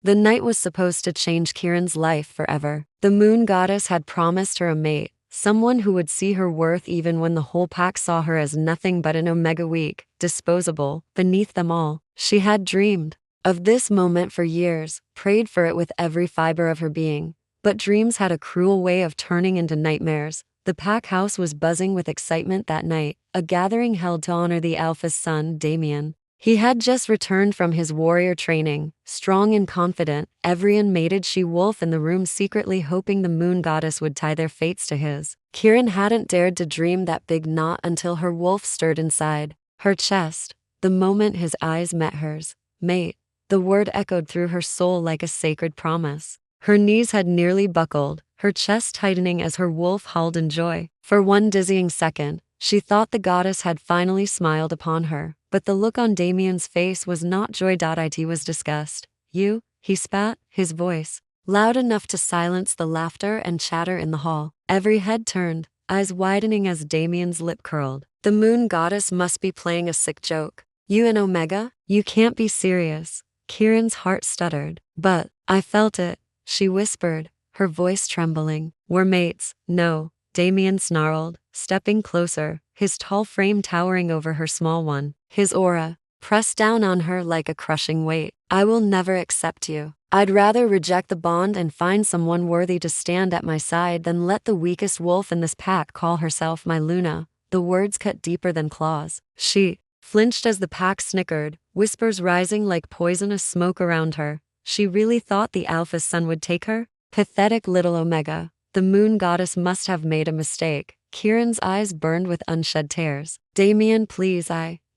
The night was supposed to change Kiran's life forever. The moon goddess had promised her a mate, someone who would see her worth even when the whole pack saw her as nothing but an omega weak, disposable, beneath them all. She had dreamed of this moment for years, prayed for it with every fiber of her being. But dreams had a cruel way of turning into nightmares. The pack house was buzzing with excitement that night, a gathering held to honor the Alpha's son, Damien. He had just returned from his warrior training, strong and confident. Everyone mated she-wolf in the room, secretly hoping the moon goddess would tie their fates to his. Kiran hadn't dared to dream that big knot until her wolf stirred inside her chest. The moment his eyes met hers, mate, the word echoed through her soul like a sacred promise. Her knees had nearly buckled, her chest tightening as her wolf howled in joy. For one dizzying second, she thought the goddess had finally smiled upon her, but the look on Damien's face was not joy. It was disgust. You, he spat, his voice loud enough to silence the laughter and chatter in the hall. Every head turned, eyes widening as Damien's lip curled. The moon goddess must be playing a sick joke. You and Omega? You can't be serious. Kiran's heart stuttered. But I felt it, she whispered, her voice trembling. We're mates. No, Damien snarled, stepping closer, his tall frame towering over her small one. His aura pressed down on her like a crushing weight. I will never accept you. I'd rather reject the bond and find someone worthy to stand at my side than let the weakest wolf in this pack call herself my Luna. The words cut deeper than claws. She flinched as the pack snickered, whispers rising like poisonous smoke around her. She really thought the Alpha's son would take her? Pathetic little Omega. The moon goddess must have made a mistake. Kiran's eyes burned with unshed tears. Damien, please,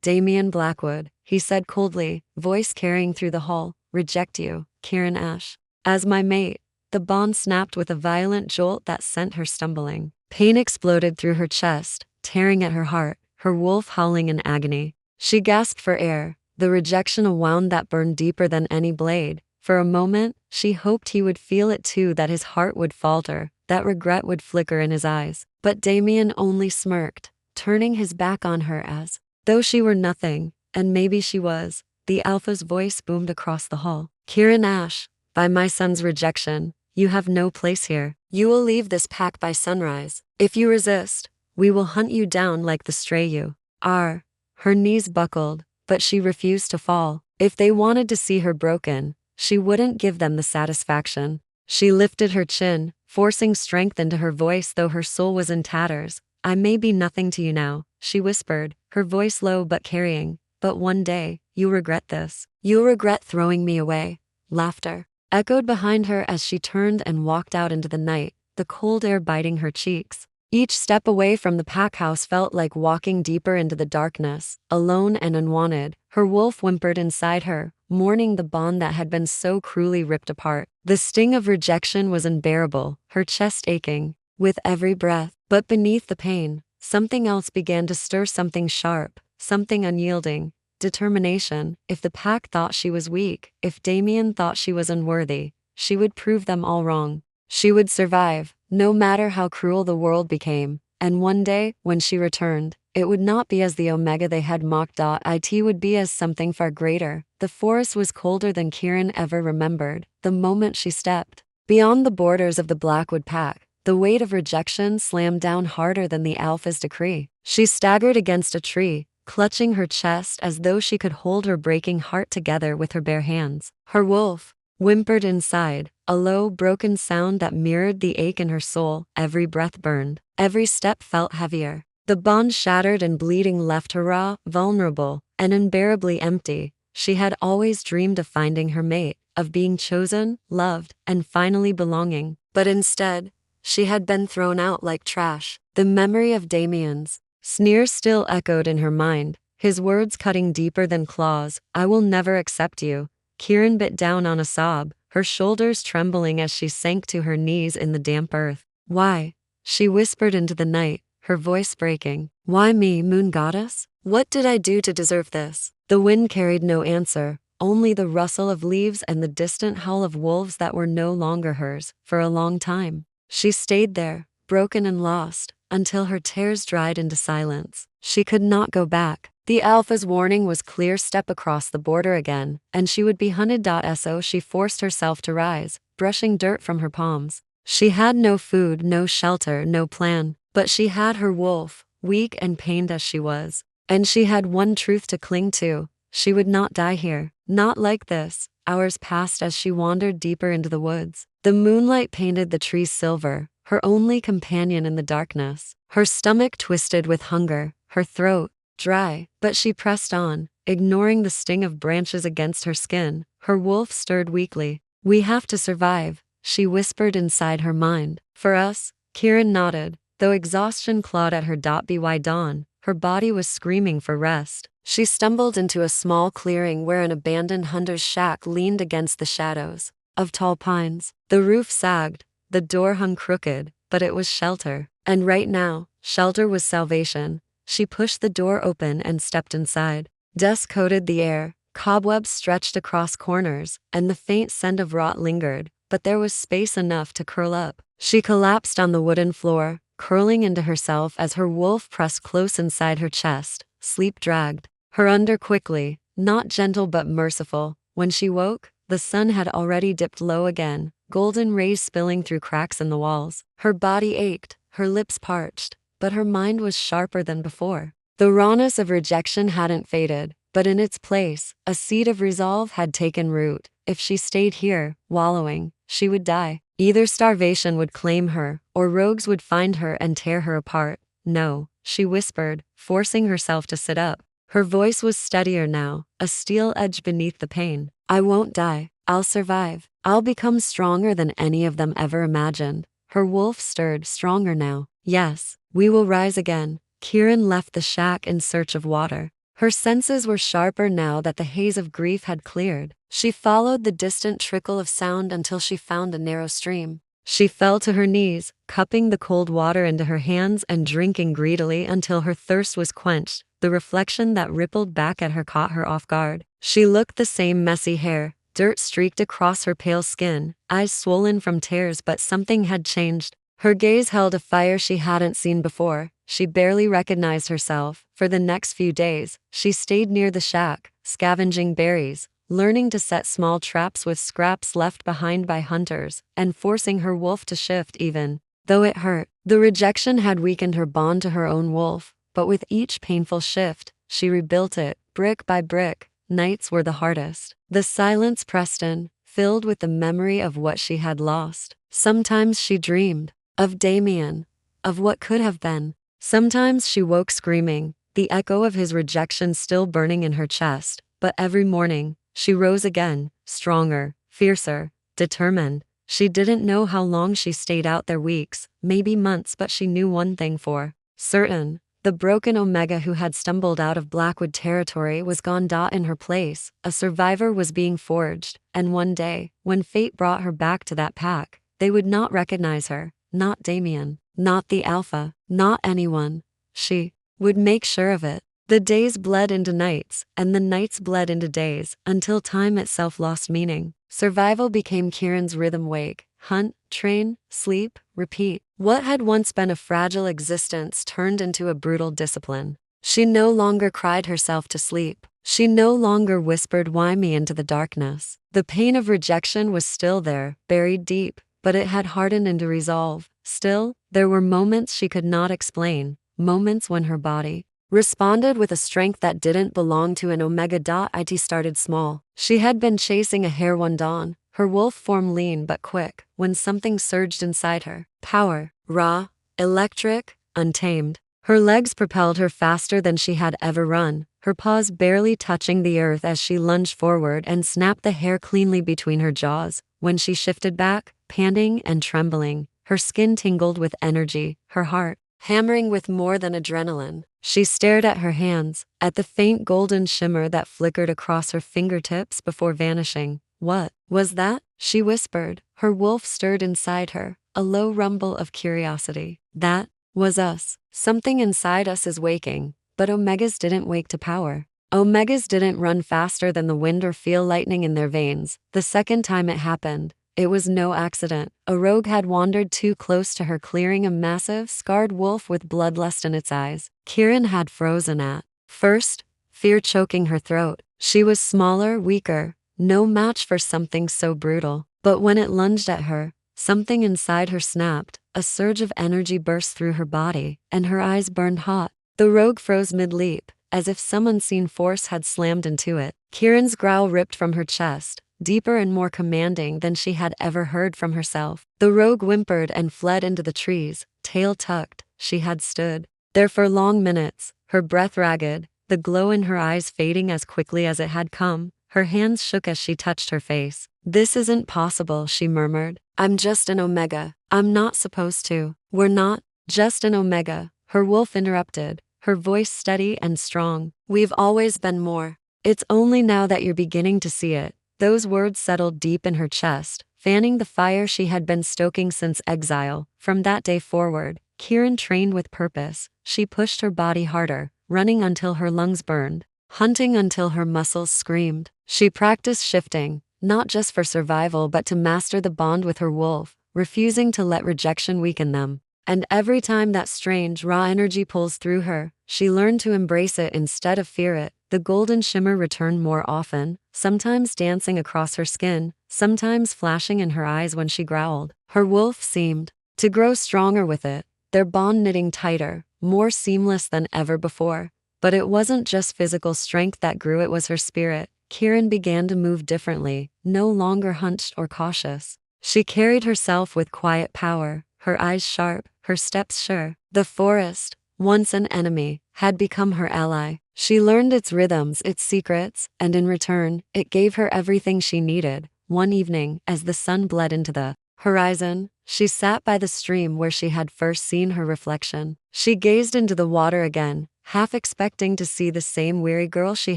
Damien Blackwood, he said coldly, voice carrying through the hall. Reject you, Kiran Ash. As my mate. The bond snapped with a violent jolt that sent her stumbling. Pain exploded through her chest, tearing at her heart, her wolf howling in agony. She gasped for air, the rejection a wound that burned deeper than any blade. For a moment, she hoped he would feel it too, that his heart would falter, that regret would flicker in his eyes. But Damien only smirked, turning his back on her as though she were nothing, and maybe she was. The Alpha's voice boomed across the hall. Kiran Ash, by my son's rejection, you have no place here. You will leave this pack by sunrise. If you resist, we will hunt you down like the stray you are. Her knees buckled, but she refused to fall. If they wanted to see her broken, she wouldn't give them the satisfaction. She lifted her chin, forcing strength into her voice though her soul was in tatters. I may be nothing to you now, she whispered, her voice low but carrying. But one day, you'll regret this. You'll regret throwing me away. Laughter echoed behind her as she turned and walked out into the night, the cold air biting her cheeks. Each step away from the pack house felt like walking deeper into the darkness, alone and unwanted. Her wolf whimpered inside her, mourning the bond that had been so cruelly ripped apart. The sting of rejection was unbearable, her chest aching with every breath. But beneath the pain, something else began to stir, something sharp, something unyielding. Determination. If the pack thought she was weak, if Damien thought she was unworthy, she would prove them all wrong. She would survive, no matter how cruel the world became. And one day, when she returned, it would not be as the Omega they had mocked. It would be as something far greater. The forest was colder than Kiran ever remembered. The moment she stepped beyond the borders of the Blackwood pack, the weight of rejection slammed down harder than the Alpha's decree. She staggered against a tree, clutching her chest as though she could hold her breaking heart together with her bare hands. Her wolf whimpered inside, a low, broken sound that mirrored the ache in her soul. Every breath burned. Every step felt heavier. The bond shattered and bleeding left her raw, vulnerable, and unbearably empty. She had always dreamed of finding her mate, of being chosen, loved, and finally belonging. But instead, she had been thrown out like trash. The memory of Damien's sneer still echoed in her mind, his words cutting deeper than claws. I will never accept you. Kiran bit down on a sob, her shoulders trembling as she sank to her knees in the damp earth. Why? She whispered into the night, her voice breaking. Why me, moon goddess? What did I do to deserve this? The wind carried no answer, only the rustle of leaves and the distant howl of wolves that were no longer hers. For a long time, she stayed there, broken and lost, until her tears dried into silence. She could not go back. The Alpha's warning was clear: step across the border again, and she would be hunted. So she forced herself to rise, brushing dirt from her palms. She had no food, no shelter, no plan, but she had her wolf, weak and pained as she was. And she had one truth to cling to: she would not die here. Not like this. Hours passed as she wandered deeper into the woods. The moonlight painted the trees silver, her only companion in the darkness. Her stomach twisted with hunger, her throat dry, but she pressed on, ignoring the sting of branches against her skin. Her wolf stirred weakly. "We have to survive," she whispered inside her mind. "For us." Kiran nodded, though exhaustion clawed at her. By dawn, her body was screaming for rest. She stumbled into a small clearing where an abandoned hunter's shack leaned against the shadows of tall pines. The roof sagged, the door hung crooked, but it was shelter. And right now, shelter was salvation. She pushed the door open and stepped inside. Dust coated the air, cobwebs stretched across corners, and the faint scent of rot lingered, but there was space enough to curl up. She collapsed on the wooden floor, curling into herself as her wolf pressed close inside her chest. Sleep dragged her under quickly, not gentle but merciful. When she woke, the sun had already dipped low again, golden rays spilling through cracks in the walls. Her body ached, her lips parched, but her mind was sharper than before. The rawness of rejection hadn't faded, but in its place, a seed of resolve had taken root. If she stayed here, wallowing, she would die. Either starvation would claim her, or rogues would find her and tear her apart. "No," she whispered, forcing herself to sit up. Her voice was steadier now, a steel edge beneath the pain. "I won't die. I'll survive. I'll become stronger than any of them ever imagined." Her wolf stirred, stronger now. "Yes, we will rise again." Kiran left the shack in search of water. Her senses were sharper now that the haze of grief had cleared. She followed the distant trickle of sound until she found a narrow stream. She fell to her knees, cupping the cold water into her hands and drinking greedily until her thirst was quenched. The reflection that rippled back at her caught her off guard. She looked the same: messy hair, dirt streaked across her pale skin, eyes swollen from tears, but something had changed. Her gaze held a fire she hadn't seen before. She barely recognized herself. For the next few days, she stayed near the shack, scavenging berries, learning to set small traps with scraps left behind by hunters, and forcing her wolf to shift even though it hurt. The rejection had weakened her bond to her own wolf, but with each painful shift, she rebuilt it, brick by brick. Nights were the hardest. The silence pressed in, filled with the memory of what she had lost. Sometimes she dreamed of Damien, of what could have been. Sometimes she woke screaming, the echo of his rejection still burning in her chest. But every morning, she rose again, stronger, fiercer, determined. She didn't know how long she stayed out there: weeks, maybe months, but she knew one thing for certain. The broken Omega who had stumbled out of Blackwood territory was gone. In her place, a survivor was being forged, and one day, when fate brought her back to that pack, they would not recognize her. Not Damien, not the Alpha, not anyone. She would make sure of it. The days bled into nights, and the nights bled into days, until time itself lost meaning. Survival became Kiran's rhythm: wake, hunt, train, sleep, repeat. What had once been a fragile existence turned into a brutal discipline. She no longer cried herself to sleep. She no longer whispered "why me" into the darkness. The pain of rejection was still there, buried deep, but it had hardened into resolve. Still, there were moments she could not explain, moments when her body responded with a strength that didn't belong to an Omega. It started small. She had been chasing a hare one dawn, her wolf form lean but quick, when something surged inside her. Power, raw, electric, untamed. Her legs propelled her faster than she had ever run, her paws barely touching the earth as she lunged forward and snapped the hare cleanly between her jaws. When she shifted back, panting and trembling, her skin tingled with energy, her heart hammering with more than adrenaline. She stared at her hands, at the faint golden shimmer that flickered across her fingertips before vanishing. "What was that?" she whispered. Her wolf stirred inside her, a low rumble of curiosity. "That was us. Something inside us is waking." But Omegas didn't wake to power. Omegas didn't run faster than the wind or feel lightning in their veins. The second time it happened, It was no accident. A rogue had wandered too close to her, clearing a massive, scarred wolf with bloodlust in its eyes. Kiran had frozen at first, fear choking her throat. She was smaller, weaker, no match for something so brutal. But when it lunged at her, something inside her snapped. A surge of energy burst through her body, and her eyes burned hot. The rogue froze mid-leap, as if some unseen force had slammed into it. Kiran's growl ripped from her chest, deeper and more commanding than she had ever heard from herself. The rogue whimpered and fled into the trees, tail tucked. She had stood there for long minutes, her breath ragged, the glow in her eyes fading as quickly as it had come. Her hands shook as she touched her face. "This isn't possible," she murmured. "I'm just an Omega. I'm not supposed to." "We're not just an Omega," her wolf interrupted, her voice steady and strong. "We've always been more. It's only now that you're beginning to see it." Those words settled deep in her chest, fanning the fire she had been stoking since exile. From that day forward, Kiran trained with purpose. She pushed her body harder, running until her lungs burned, hunting until her muscles screamed. She practiced shifting, not just for survival but to master the bond with her wolf, refusing to let rejection weaken them. And every time that strange, raw energy pulls through her, she learned to embrace it instead of fear it. The golden shimmer returned more often, sometimes dancing across her skin, sometimes flashing in her eyes when she growled. Her wolf seemed to grow stronger with it, their bond knitting tighter, more seamless than ever before. But it wasn't just physical strength that grew, it was her spirit. Kiran began to move differently, no longer hunched or cautious. She carried herself with quiet power, her eyes sharp, her steps sure. The forest, once an enemy, had become her ally. She learned its rhythms, its secrets, and in return, it gave her everything she needed. One evening, as the sun bled into the horizon, she sat by the stream where she had first seen her reflection. She gazed into the water again, half expecting to see the same weary girl she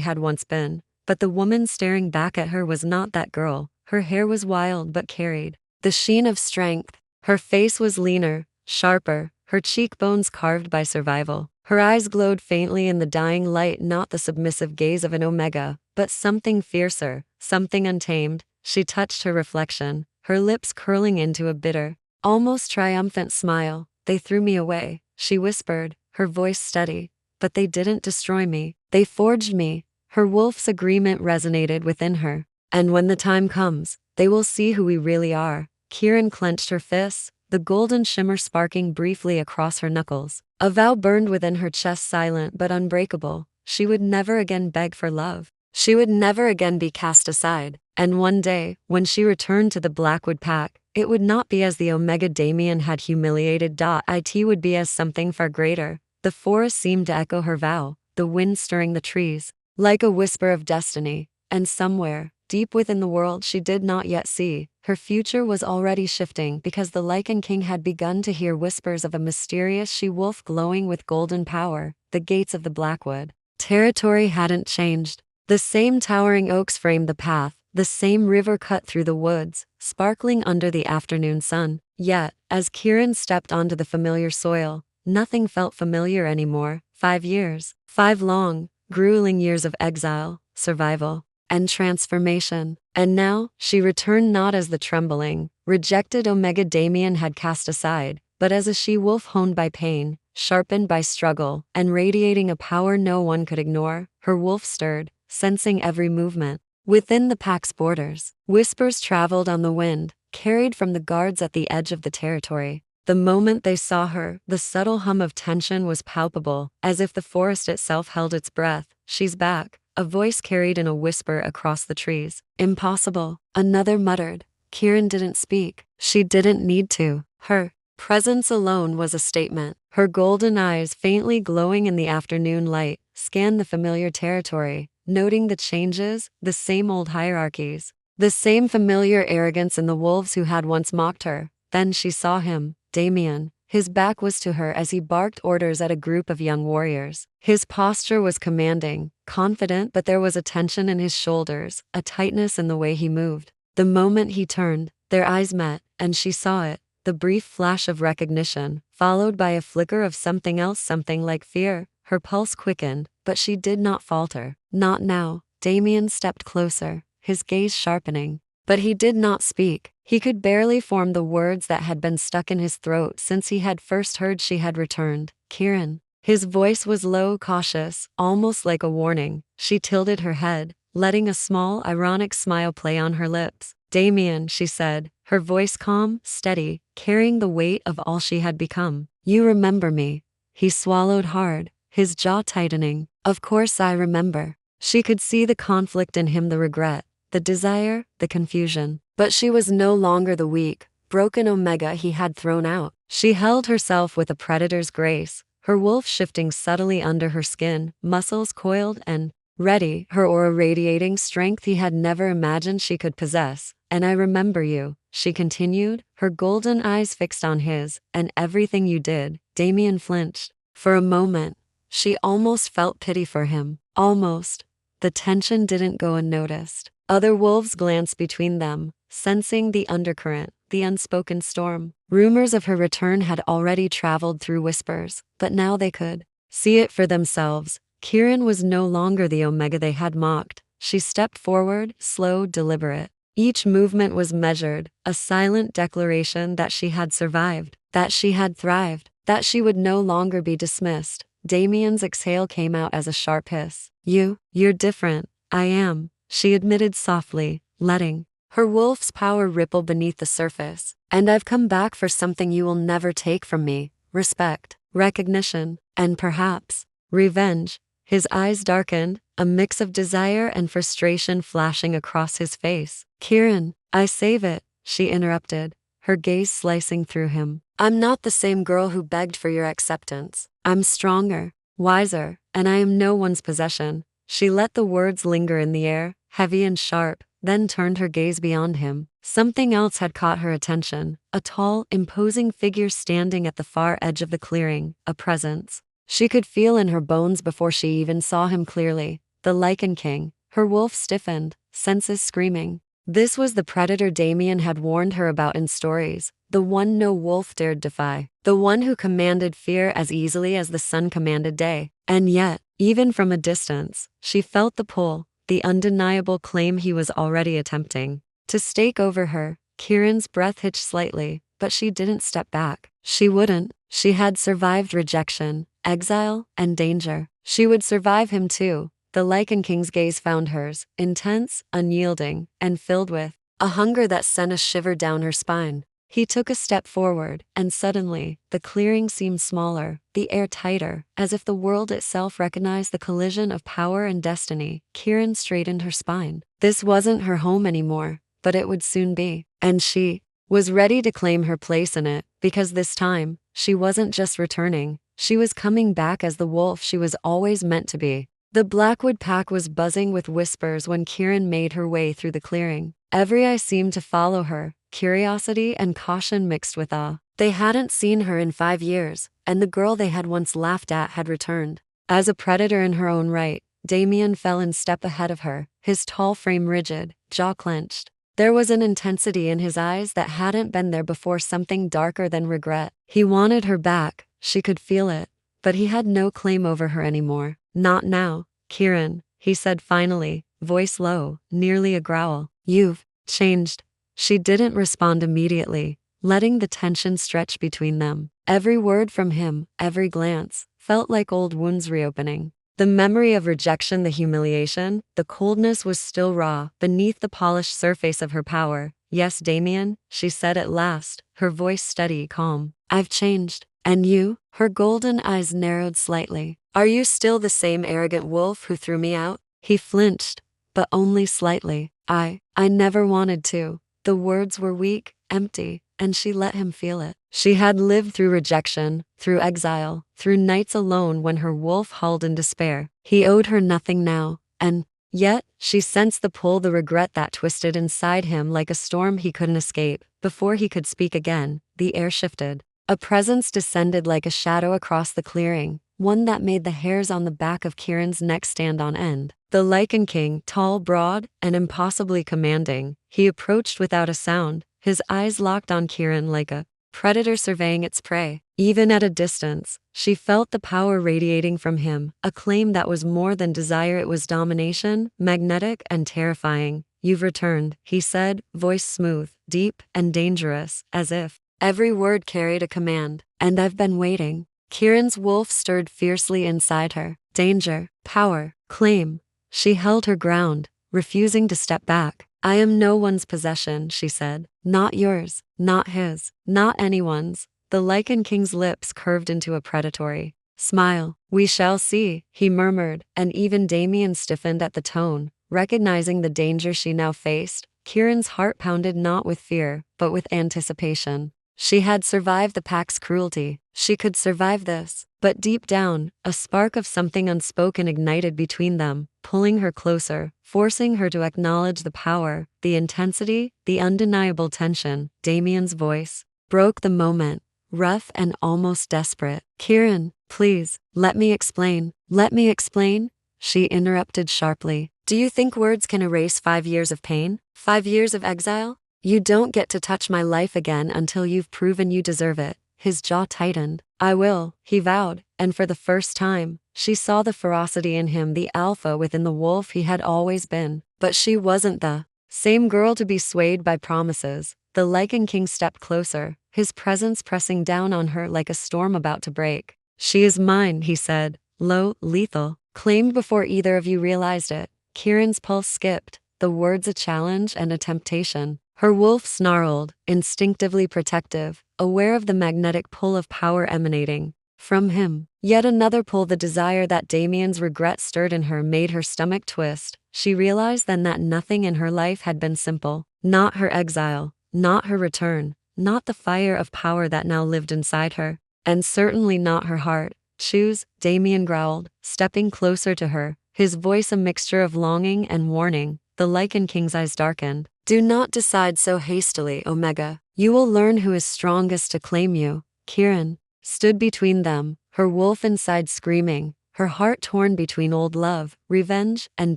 had once been. But the woman staring back at her was not that girl. Her hair was wild but carried the sheen of strength. Her face was leaner, sharper, her cheekbones carved by survival. Her eyes glowed faintly in the dying light, not the submissive gaze of an Omega, but something fiercer, something untamed. She touched her reflection, her lips curling into a bitter, almost triumphant smile. "They threw me away," she whispered, her voice steady. "But they didn't destroy me. They forged me." Her wolf's agreement resonated within her. "And when the time comes, they will see who we really are." Kiran clenched her fists, the golden shimmer sparking briefly across her knuckles. A vow burned within her chest, silent but unbreakable. She would never again beg for love. She would never again be cast aside. And one day, when she returned to the Blackwood Pack, it would not be as the Omega Damien had humiliated. It would be as something far greater. The forest seemed to echo her vow, the wind stirring the trees, like a whisper of destiny. And somewhere, deep within the world she did not yet see, her future was already shifting, because the Lycan King had begun to hear whispers of a mysterious she-wolf glowing with golden power. The gates of the Blackwood territory hadn't changed. The same towering oaks framed the path, the same river cut through the woods, sparkling under the afternoon sun. Yet, as Kiran stepped onto the familiar soil, nothing felt familiar anymore. 5 years, 5 long, grueling years of exile, survival, and transformation. And now, she returned not as the trembling, rejected Omega Damien had cast aside, but as a she-wolf honed by pain, sharpened by struggle, and radiating a power no one could ignore. Her wolf stirred, sensing every movement within the pack's borders. Whispers traveled on the wind, carried from the guards at the edge of the territory. The moment they saw her, the subtle hum of tension was palpable, as if the forest itself held its breath. "She's back," a voice carried in a whisper across the trees. "Impossible," another muttered. Kiran didn't speak. She didn't need to. Her presence alone was a statement. Her golden eyes, faintly glowing in the afternoon light, scanned the familiar territory, noting the changes, the same old hierarchies, the same familiar arrogance in the wolves who had once mocked her. Then she saw him, Damien. His back was to her as he barked orders at a group of young warriors. His posture was commanding, confident, but there was a tension in his shoulders, a tightness in the way he moved. The moment he turned, their eyes met, and she saw it, the brief flash of recognition, followed by a flicker of something else, something like fear. Her pulse quickened, but she did not falter. "Not now." Damien stepped closer, his gaze sharpening. But he did not speak. He could barely form the words that had been stuck in his throat since he had first heard she had returned. Kiran. His voice was low, cautious, almost like a warning. She tilted her head, letting a small, ironic smile play on her lips. Damien, she said, her voice calm, steady, carrying the weight of all she had become. You remember me. He swallowed hard, his jaw tightening. Of course I remember. She could see the conflict in him, the regret, the desire, the confusion. But she was no longer the weak, broken Omega he had thrown out. She held herself with a predator's grace, her wolf shifting subtly under her skin, muscles coiled and ready, her aura radiating strength he had never imagined she could possess. And I remember you, she continued, her golden eyes fixed on his, and everything you did. Damien flinched. For a moment, she almost felt pity for him. Almost. The tension didn't go unnoticed. Other wolves glanced between them, sensing the undercurrent, the unspoken storm. Rumors of her return had already traveled through whispers, but now they could see it for themselves. Kiran was no longer the Omega they had mocked. She stepped forward, slow, deliberate. Each movement was measured, a silent declaration that she had survived, that she had thrived, that she would no longer be dismissed. Damien's exhale came out as a sharp hiss. You're different. I am, she admitted softly, letting her wolf's power ripple beneath the surface. And I've come back for something you will never take from me: respect, recognition, and perhaps revenge. His eyes darkened, a mix of desire and frustration flashing across his face. Kiran, I save it, she interrupted, her gaze slicing through him. I'm not the same girl who begged for your acceptance. I'm stronger, wiser, and I am no one's possession. She let the words linger in the air, heavy and sharp, then turned her gaze beyond him. Something else had caught her attention, a tall, imposing figure standing at the far edge of the clearing, a presence she could feel in her bones before she even saw him clearly. The Lycan King. Her wolf stiffened, senses screaming. This was the predator Damien had warned her about in stories, the one no wolf dared defy, the one who commanded fear as easily as the sun commanded day. And yet, even from a distance, she felt the pull, the undeniable claim he was already attempting to stake over her. Kiran's breath hitched slightly, but she didn't step back. She wouldn't. She had survived rejection, exile, and danger. She would survive him too. The Lycan King's gaze found hers, intense, unyielding, and filled with a hunger that sent a shiver down her spine. He took a step forward, and suddenly, the clearing seemed smaller, the air tighter, as if the world itself recognized the collision of power and destiny. Kiran straightened her spine. This wasn't her home anymore, but it would soon be. And she was ready to claim her place in it, because this time, she wasn't just returning, she was coming back as the wolf she was always meant to be. The Blackwood pack was buzzing with whispers when Kiran made her way through the clearing. Every eye seemed to follow her, curiosity and caution mixed with awe. They hadn't seen her in 5 years, and the girl they had once laughed at had returned. As a predator in her own right, Damien fell in step ahead of her, his tall frame rigid, jaw clenched. There was an intensity in his eyes that hadn't been there before, something darker than regret. He wanted her back, she could feel it, but he had no claim over her anymore. Not now, Kiran, he said finally, voice low, nearly a growl. You've changed. She didn't respond immediately, letting the tension stretch between them. Every word from him, every glance, felt like old wounds reopening. The memory of rejection, the humiliation, the coldness was still raw beneath the polished surface of her power. Yes, Damien, she said at last, her voice steady, calm. I've changed. And you? Her golden eyes narrowed slightly. Are you still the same arrogant wolf who threw me out? He flinched, but only slightly. I never wanted to. The words were weak, empty, and she let him feel it. She had lived through rejection, through exile, through nights alone when her wolf howled in despair. He owed her nothing now, and yet, she sensed the pull, the regret that twisted inside him like a storm he couldn't escape. Before he could speak again, the air shifted. A presence descended like a shadow across the clearing, one that made the hairs on the back of Kiran's neck stand on end. The Lycan King, tall, broad, and impossibly commanding, he approached without a sound, his eyes locked on Kiran like a predator surveying its prey. Even at a distance, she felt the power radiating from him, a claim that was more than desire, it was domination, magnetic and terrifying. "You've returned," he said, voice smooth, deep, and dangerous, as if every word carried a command. "And I've been waiting." Kiran's wolf stirred fiercely inside her. Danger, power, claim. She held her ground, refusing to step back. "I am no one's possession," she said. "Not yours, not his, not anyone's." The Lycan King's lips curved into a predatory smile. "We shall see," he murmured, and even Damien stiffened at the tone, recognizing the danger she now faced. Kiran's heart pounded not with fear, but with anticipation. She had survived the pack's cruelty. She could survive this. But deep down, a spark of something unspoken ignited between them, pulling her closer, forcing her to acknowledge the power, the intensity, the undeniable tension. Damien's voice broke the moment, rough and almost desperate. "Kiran, please, let me explain." "Let me explain?" she interrupted sharply. "Do you think words can erase 5 years of pain? 5 years of exile? You don't get to touch my life again until you've proven you deserve it." His jaw tightened. "I will," he vowed, and for the first time, she saw the ferocity in him, the alpha within the wolf he had always been. But she wasn't the same girl to be swayed by promises. The Lycan King stepped closer, his presence pressing down on her like a storm about to break. "She is mine," he said, low, lethal, "claimed before either of you realized it." Kiran's pulse skipped, the words a challenge and a temptation. Her wolf snarled, instinctively protective, aware of the magnetic pull of power emanating from him. Yet another pull, the desire that Damien's regret stirred in her, made her stomach twist. She realized then that nothing in her life had been simple. Not her exile, not her return, not the fire of power that now lived inside her, and certainly not her heart. "Choose," Damien growled, stepping closer to her, his voice a mixture of longing and warning. The Lycan King's eyes darkened. "Do not decide so hastily, Omega. You will learn who is strongest to claim you." Kiran stood between them, her wolf inside screaming, her heart torn between old love, revenge, and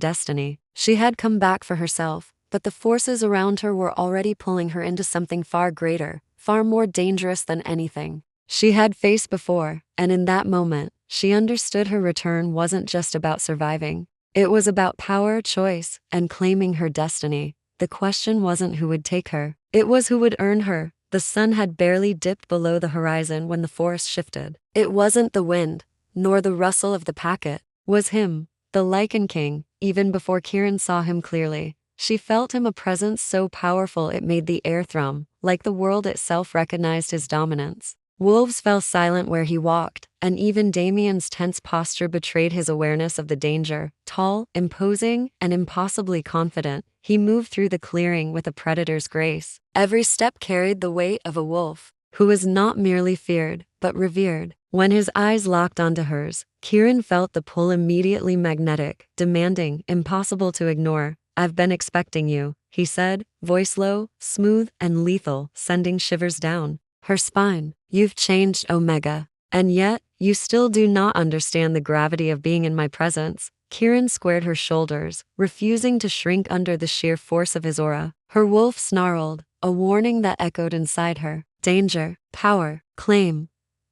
destiny. She had come back for herself, but the forces around her were already pulling her into something far greater, far more dangerous than anything she had faced before, and in that moment, she understood her return wasn't just about surviving. It was about power, choice, and claiming her destiny. The question wasn't who would take her, it was who would earn her. The sun had barely dipped below the horizon when the forest shifted. It wasn't the wind, nor the rustle of the packet. It was him, the Lycan King. Even before Kiran saw him clearly, she felt him, a presence so powerful it made the air thrum, like the world itself recognized his dominance. Wolves fell silent where he walked, and even Damien's tense posture betrayed his awareness of the danger. Tall, imposing, and impossibly confident, he moved through the clearing with a predator's grace. Every step carried the weight of a wolf, who was not merely feared, but revered. When his eyes locked onto hers, Kiran felt the pull, immediately magnetic, demanding, impossible to ignore. "I've been expecting you," he said, voice low, smooth, and lethal, sending shivers down her spine. "You've changed, Omega. And yet, you still do not understand the gravity of being in my presence." Kiran squared her shoulders, refusing to shrink under the sheer force of his aura. Her wolf snarled, a warning that echoed inside her. "Danger, power, claim.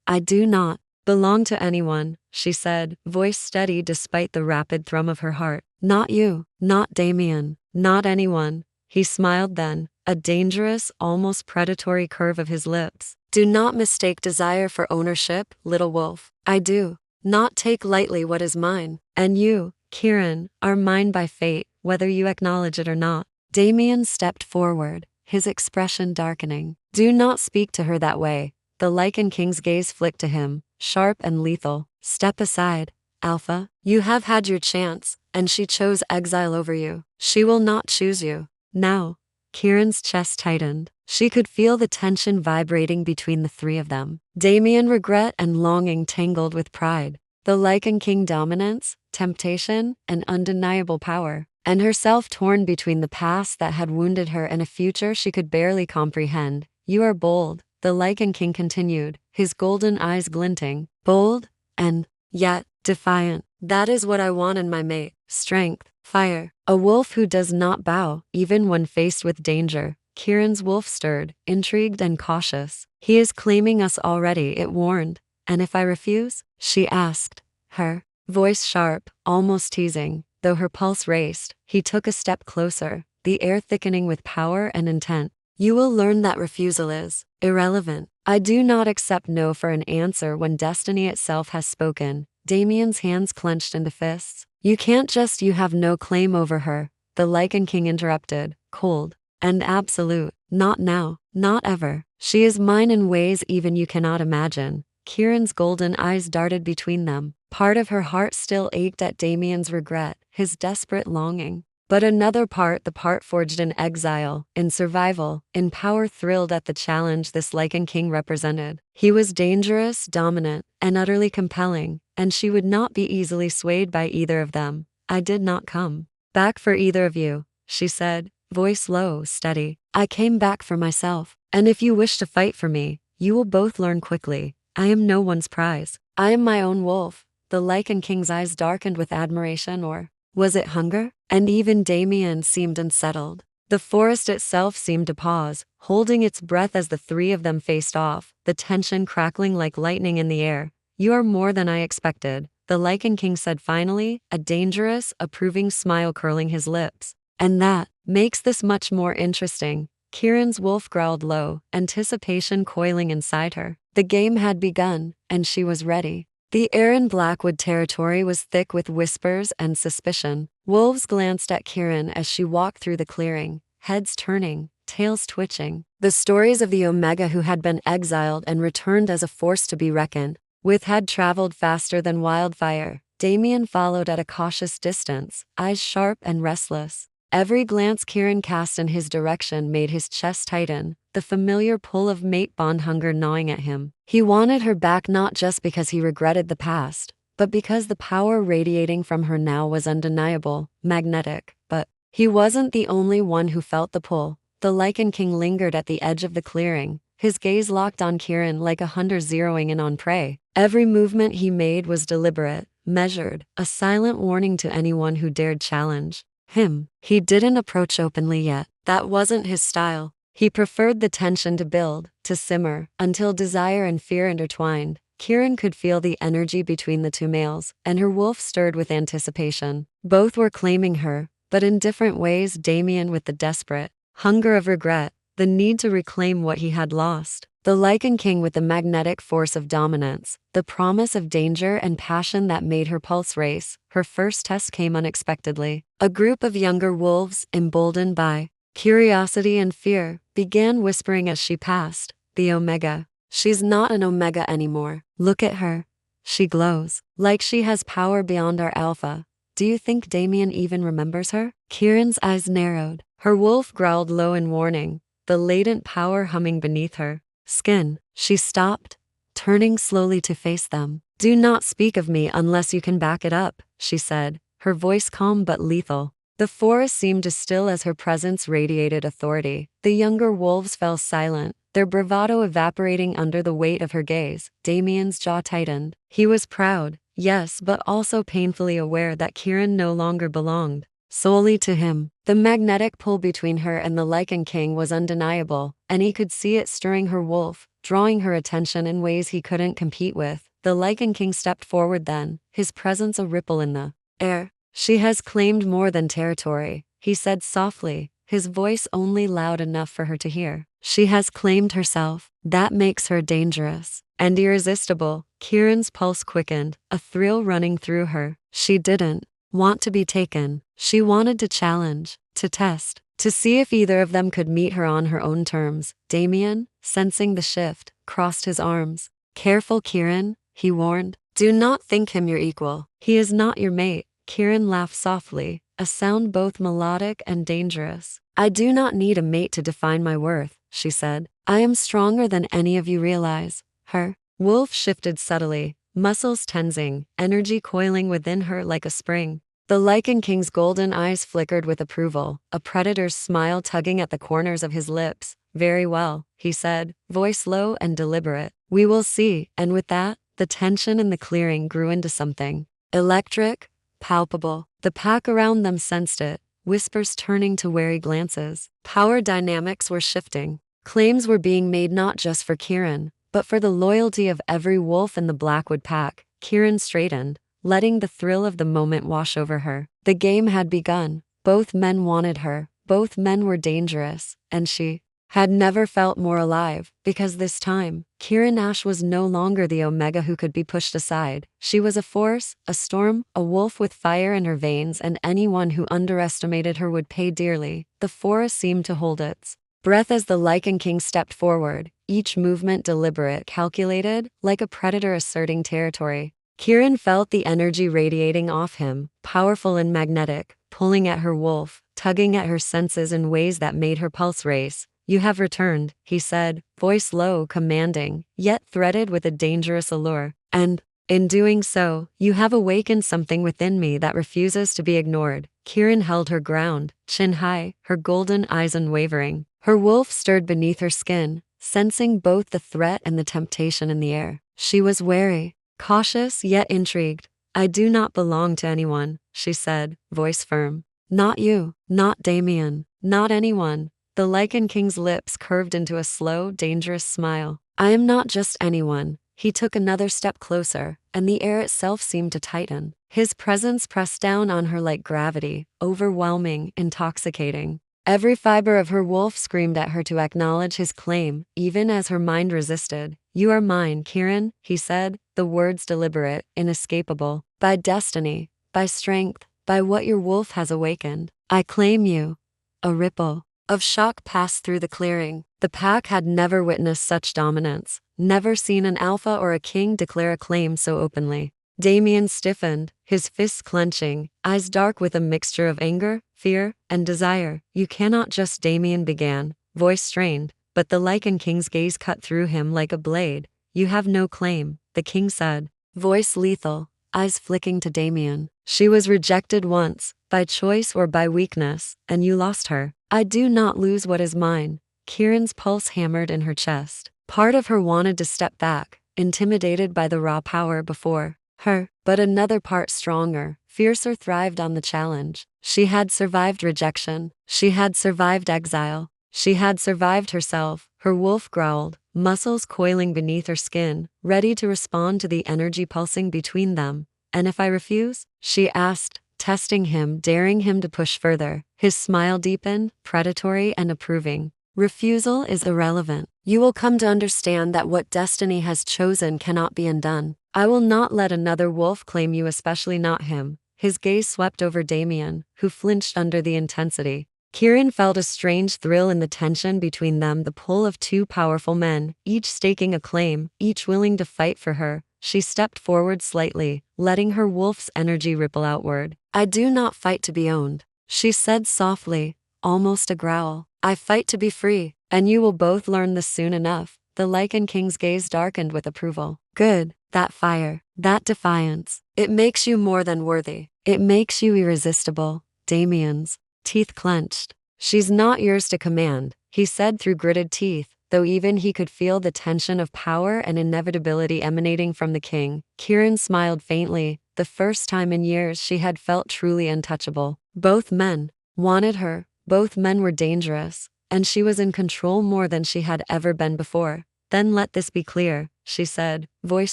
I do not belong to anyone," she said, voice steady despite the rapid thrum of her heart. "Not you, not Damien, not anyone." He smiled then, a dangerous, almost predatory curve of his lips. "Do not mistake desire for ownership, little wolf. I do not take lightly what is mine. And you, Kiran, are mine by fate, whether you acknowledge it or not." Damien stepped forward, his expression darkening. "Do not speak to her that way." The Lycan King's gaze flicked to him, sharp and lethal. "Step aside, Alpha. You have had your chance, and she chose exile over you. She will not choose you now." Kiran's chest tightened. She could feel the tension vibrating between the three of them. Damien, regret and longing tangled with pride. The Lycan King, dominance, temptation, and undeniable power. And herself torn between the past that had wounded her and a future she could barely comprehend. "You are bold," the Lycan King continued, his golden eyes glinting. "Bold, and yet defiant. That is what I want in my mate. Strength, fire. A wolf who does not bow, even when faced with danger." Kiran's wolf stirred, intrigued and cautious. He is claiming us already, it warned. And if I refuse? She asked. Her voice sharp, almost teasing, though her pulse raced. He took a step closer, the air thickening with power and intent. You will learn that refusal is irrelevant. I do not accept no for an answer when destiny itself has spoken. Damien's hands clenched into fists. You can't just you have no claim over her, the Lycan King interrupted, cold and absolute. Not now, not ever. She is mine in ways even you cannot imagine. Kiran's golden eyes darted between them. Part of her heart still ached at Damien's regret, his desperate longing. But another part, the part forged in exile, in survival, in power, thrilled at the challenge this Lycan King represented. He was dangerous, dominant, and utterly compelling, and she would not be easily swayed by either of them. I did not come back for either of you, she said, voice low, steady. I came back for myself, and if you wish to fight for me, you will both learn quickly. I am no one's prize. I am my own wolf. The Lycan King's eyes darkened with admiration, or was it hunger? And even Damien seemed unsettled. The forest itself seemed to pause, holding its breath as the three of them faced off, the tension crackling like lightning in the air. You are more than I expected, the Lycan King said finally, a dangerous, approving smile curling his lips. And that makes this much more interesting. Kiran's wolf growled low, anticipation coiling inside her. The game had begun, and she was ready. The air in Blackwood territory was thick with whispers and suspicion. Wolves glanced at Kiran as she walked through the clearing, heads turning, tails twitching. The stories of the Omega who had been exiled and returned as a force to be reckoned with had traveled faster than wildfire. Damien followed at a cautious distance, eyes sharp and restless. Every glance Kiran cast in his direction made his chest tighten, the familiar pull of mate bond hunger gnawing at him. He wanted her back not just because he regretted the past, but because the power radiating from her now was undeniable, magnetic. But he wasn't the only one who felt the pull. The Lycan King lingered at the edge of the clearing, his gaze locked on Kiran like a hunter zeroing in on prey. Every movement he made was deliberate, measured, a silent warning to anyone who dared challenge him. He didn't approach openly yet. That wasn't his style. He preferred the tension to build, to simmer, until desire and fear intertwined. Kiran could feel the energy between the two males, and her wolf stirred with anticipation. Both were claiming her, but in different ways. Damien with the desperate hunger of regret, the need to reclaim what he had lost. The Lycan King with the magnetic force of dominance, the promise of danger and passion that made her pulse race. Her first test came unexpectedly. A group of younger wolves, emboldened by curiosity and fear, began whispering as she passed. The Omega. She's not an Omega anymore. Look at her. She glows. Like she has power beyond our Alpha. Do you think Damien even remembers her? Kiran's eyes narrowed. Her wolf growled low in warning, the latent power humming beneath her skin. She stopped, turning slowly to face them. Do not speak of me unless you can back it up, she said, her voice calm but lethal. The forest seemed to still as her presence radiated authority. The younger wolves fell silent, their bravado evaporating under the weight of her gaze. Damien's jaw tightened. He was proud, yes, but also painfully aware that Kiran no longer belonged solely to him. The magnetic pull between her and the Lycan King was undeniable, and he could see it stirring her wolf, drawing her attention in ways he couldn't compete with. The Lycan King stepped forward then, his presence a ripple in the air. She has claimed more than territory, he said softly, his voice only loud enough for her to hear. She has claimed herself. That makes her dangerous and irresistible. Kiran's pulse quickened, a thrill running through her. She didn't want to be taken. She wanted to challenge, to test, to see if either of them could meet her on her own terms. Damien, sensing the shift, crossed his arms. Careful, Kiran, he warned. Do not think him your equal. He is not your mate. Kiran laughed softly, a sound both melodic and dangerous. I do not need a mate to define my worth, she said. I am stronger than any of you realize. Her wolf shifted subtly, muscles tensing, energy coiling within her like a spring. The Lycan King's golden eyes flickered with approval, a predator's smile tugging at the corners of his lips. Very well, he said, voice low and deliberate. We will see. And with that, the tension in the clearing grew into something electric, palpable. The pack around them sensed it, whispers turning to wary glances. Power dynamics were shifting. Claims were being made not just for Kiran, but for the loyalty of every wolf in the Blackwood pack. Kiran straightened, letting the thrill of the moment wash over her. The game had begun. Both men wanted her. Both men were dangerous, and she had never felt more alive, because this time, Kiran Ash was no longer the Omega who could be pushed aside. She was a force, a storm, a wolf with fire in her veins, and anyone who underestimated her would pay dearly. The forest seemed to hold its breath as the Lycan King stepped forward, each movement deliberate, calculated, like a predator asserting territory. Kiran felt the energy radiating off him, powerful and magnetic, pulling at her wolf, tugging at her senses in ways that made her pulse race. "You have returned," he said, voice low, commanding, yet threaded with a dangerous allure. "And, in doing so, you have awakened something within me that refuses to be ignored." Kiran held her ground, chin high, her golden eyes unwavering. Her wolf stirred beneath her skin, sensing both the threat and the temptation in the air. She was wary, cautious yet intrigued. "I do not belong to anyone," she said, voice firm. "Not you, not Damien, not anyone." The Lycan King's lips curved into a slow, dangerous smile. "I am not just anyone." He took another step closer, and the air itself seemed to tighten. His presence pressed down on her like gravity, overwhelming, intoxicating. Every fiber of her wolf screamed at her to acknowledge his claim, even as her mind resisted. "You are mine, Kiran," he said, the words deliberate, inescapable. "By destiny, by strength, by what your wolf has awakened. I claim you." A ripple of shock passed through the clearing. The pack had never witnessed such dominance, never seen an alpha or a king declare a claim so openly. Damien stiffened, his fists clenching, eyes dark with a mixture of anger, fear, and desire. "You cannot just," Damien began, voice strained, but the Lycan King's gaze cut through him like a blade. "You have no claim," the king said, voice lethal, eyes flicking to Damien. "She was rejected once, by choice or by weakness, and you lost her. I do not lose what is mine." Kiran's pulse hammered in her chest. Part of her wanted to step back, intimidated by the raw power before her, but another part stronger, fiercer thrived on the challenge. She had survived rejection. She had survived exile. She had survived herself. Her wolf growled, muscles coiling beneath her skin, ready to respond to the energy pulsing between them. "And if I refuse?" she asked, testing him, daring him to push further. His smile deepened, predatory and approving. "Refusal is irrelevant. You will come to understand that what destiny has chosen cannot be undone. I will not let another wolf claim you, especially not him." His gaze swept over Damien, who flinched under the intensity. Kiran felt a strange thrill in the tension between them, the pull of two powerful men, each staking a claim, each willing to fight for her. She stepped forward slightly, letting her wolf's energy ripple outward. "I do not fight to be owned," she said softly, almost a growl. "I fight to be free, and you will both learn this soon enough." The Lycan King's gaze darkened with approval. "Good, that fire, that defiance. It makes you more than worthy. It makes you irresistible." Damien's teeth clenched. "She's not yours to command," he said through gritted teeth, though even he could feel the tension of power and inevitability emanating from the king. Kiran smiled faintly, the first time in years she had felt truly untouchable. Both men wanted her, both men were dangerous, and she was in control more than she had ever been before. "Then let this be clear," she said, voice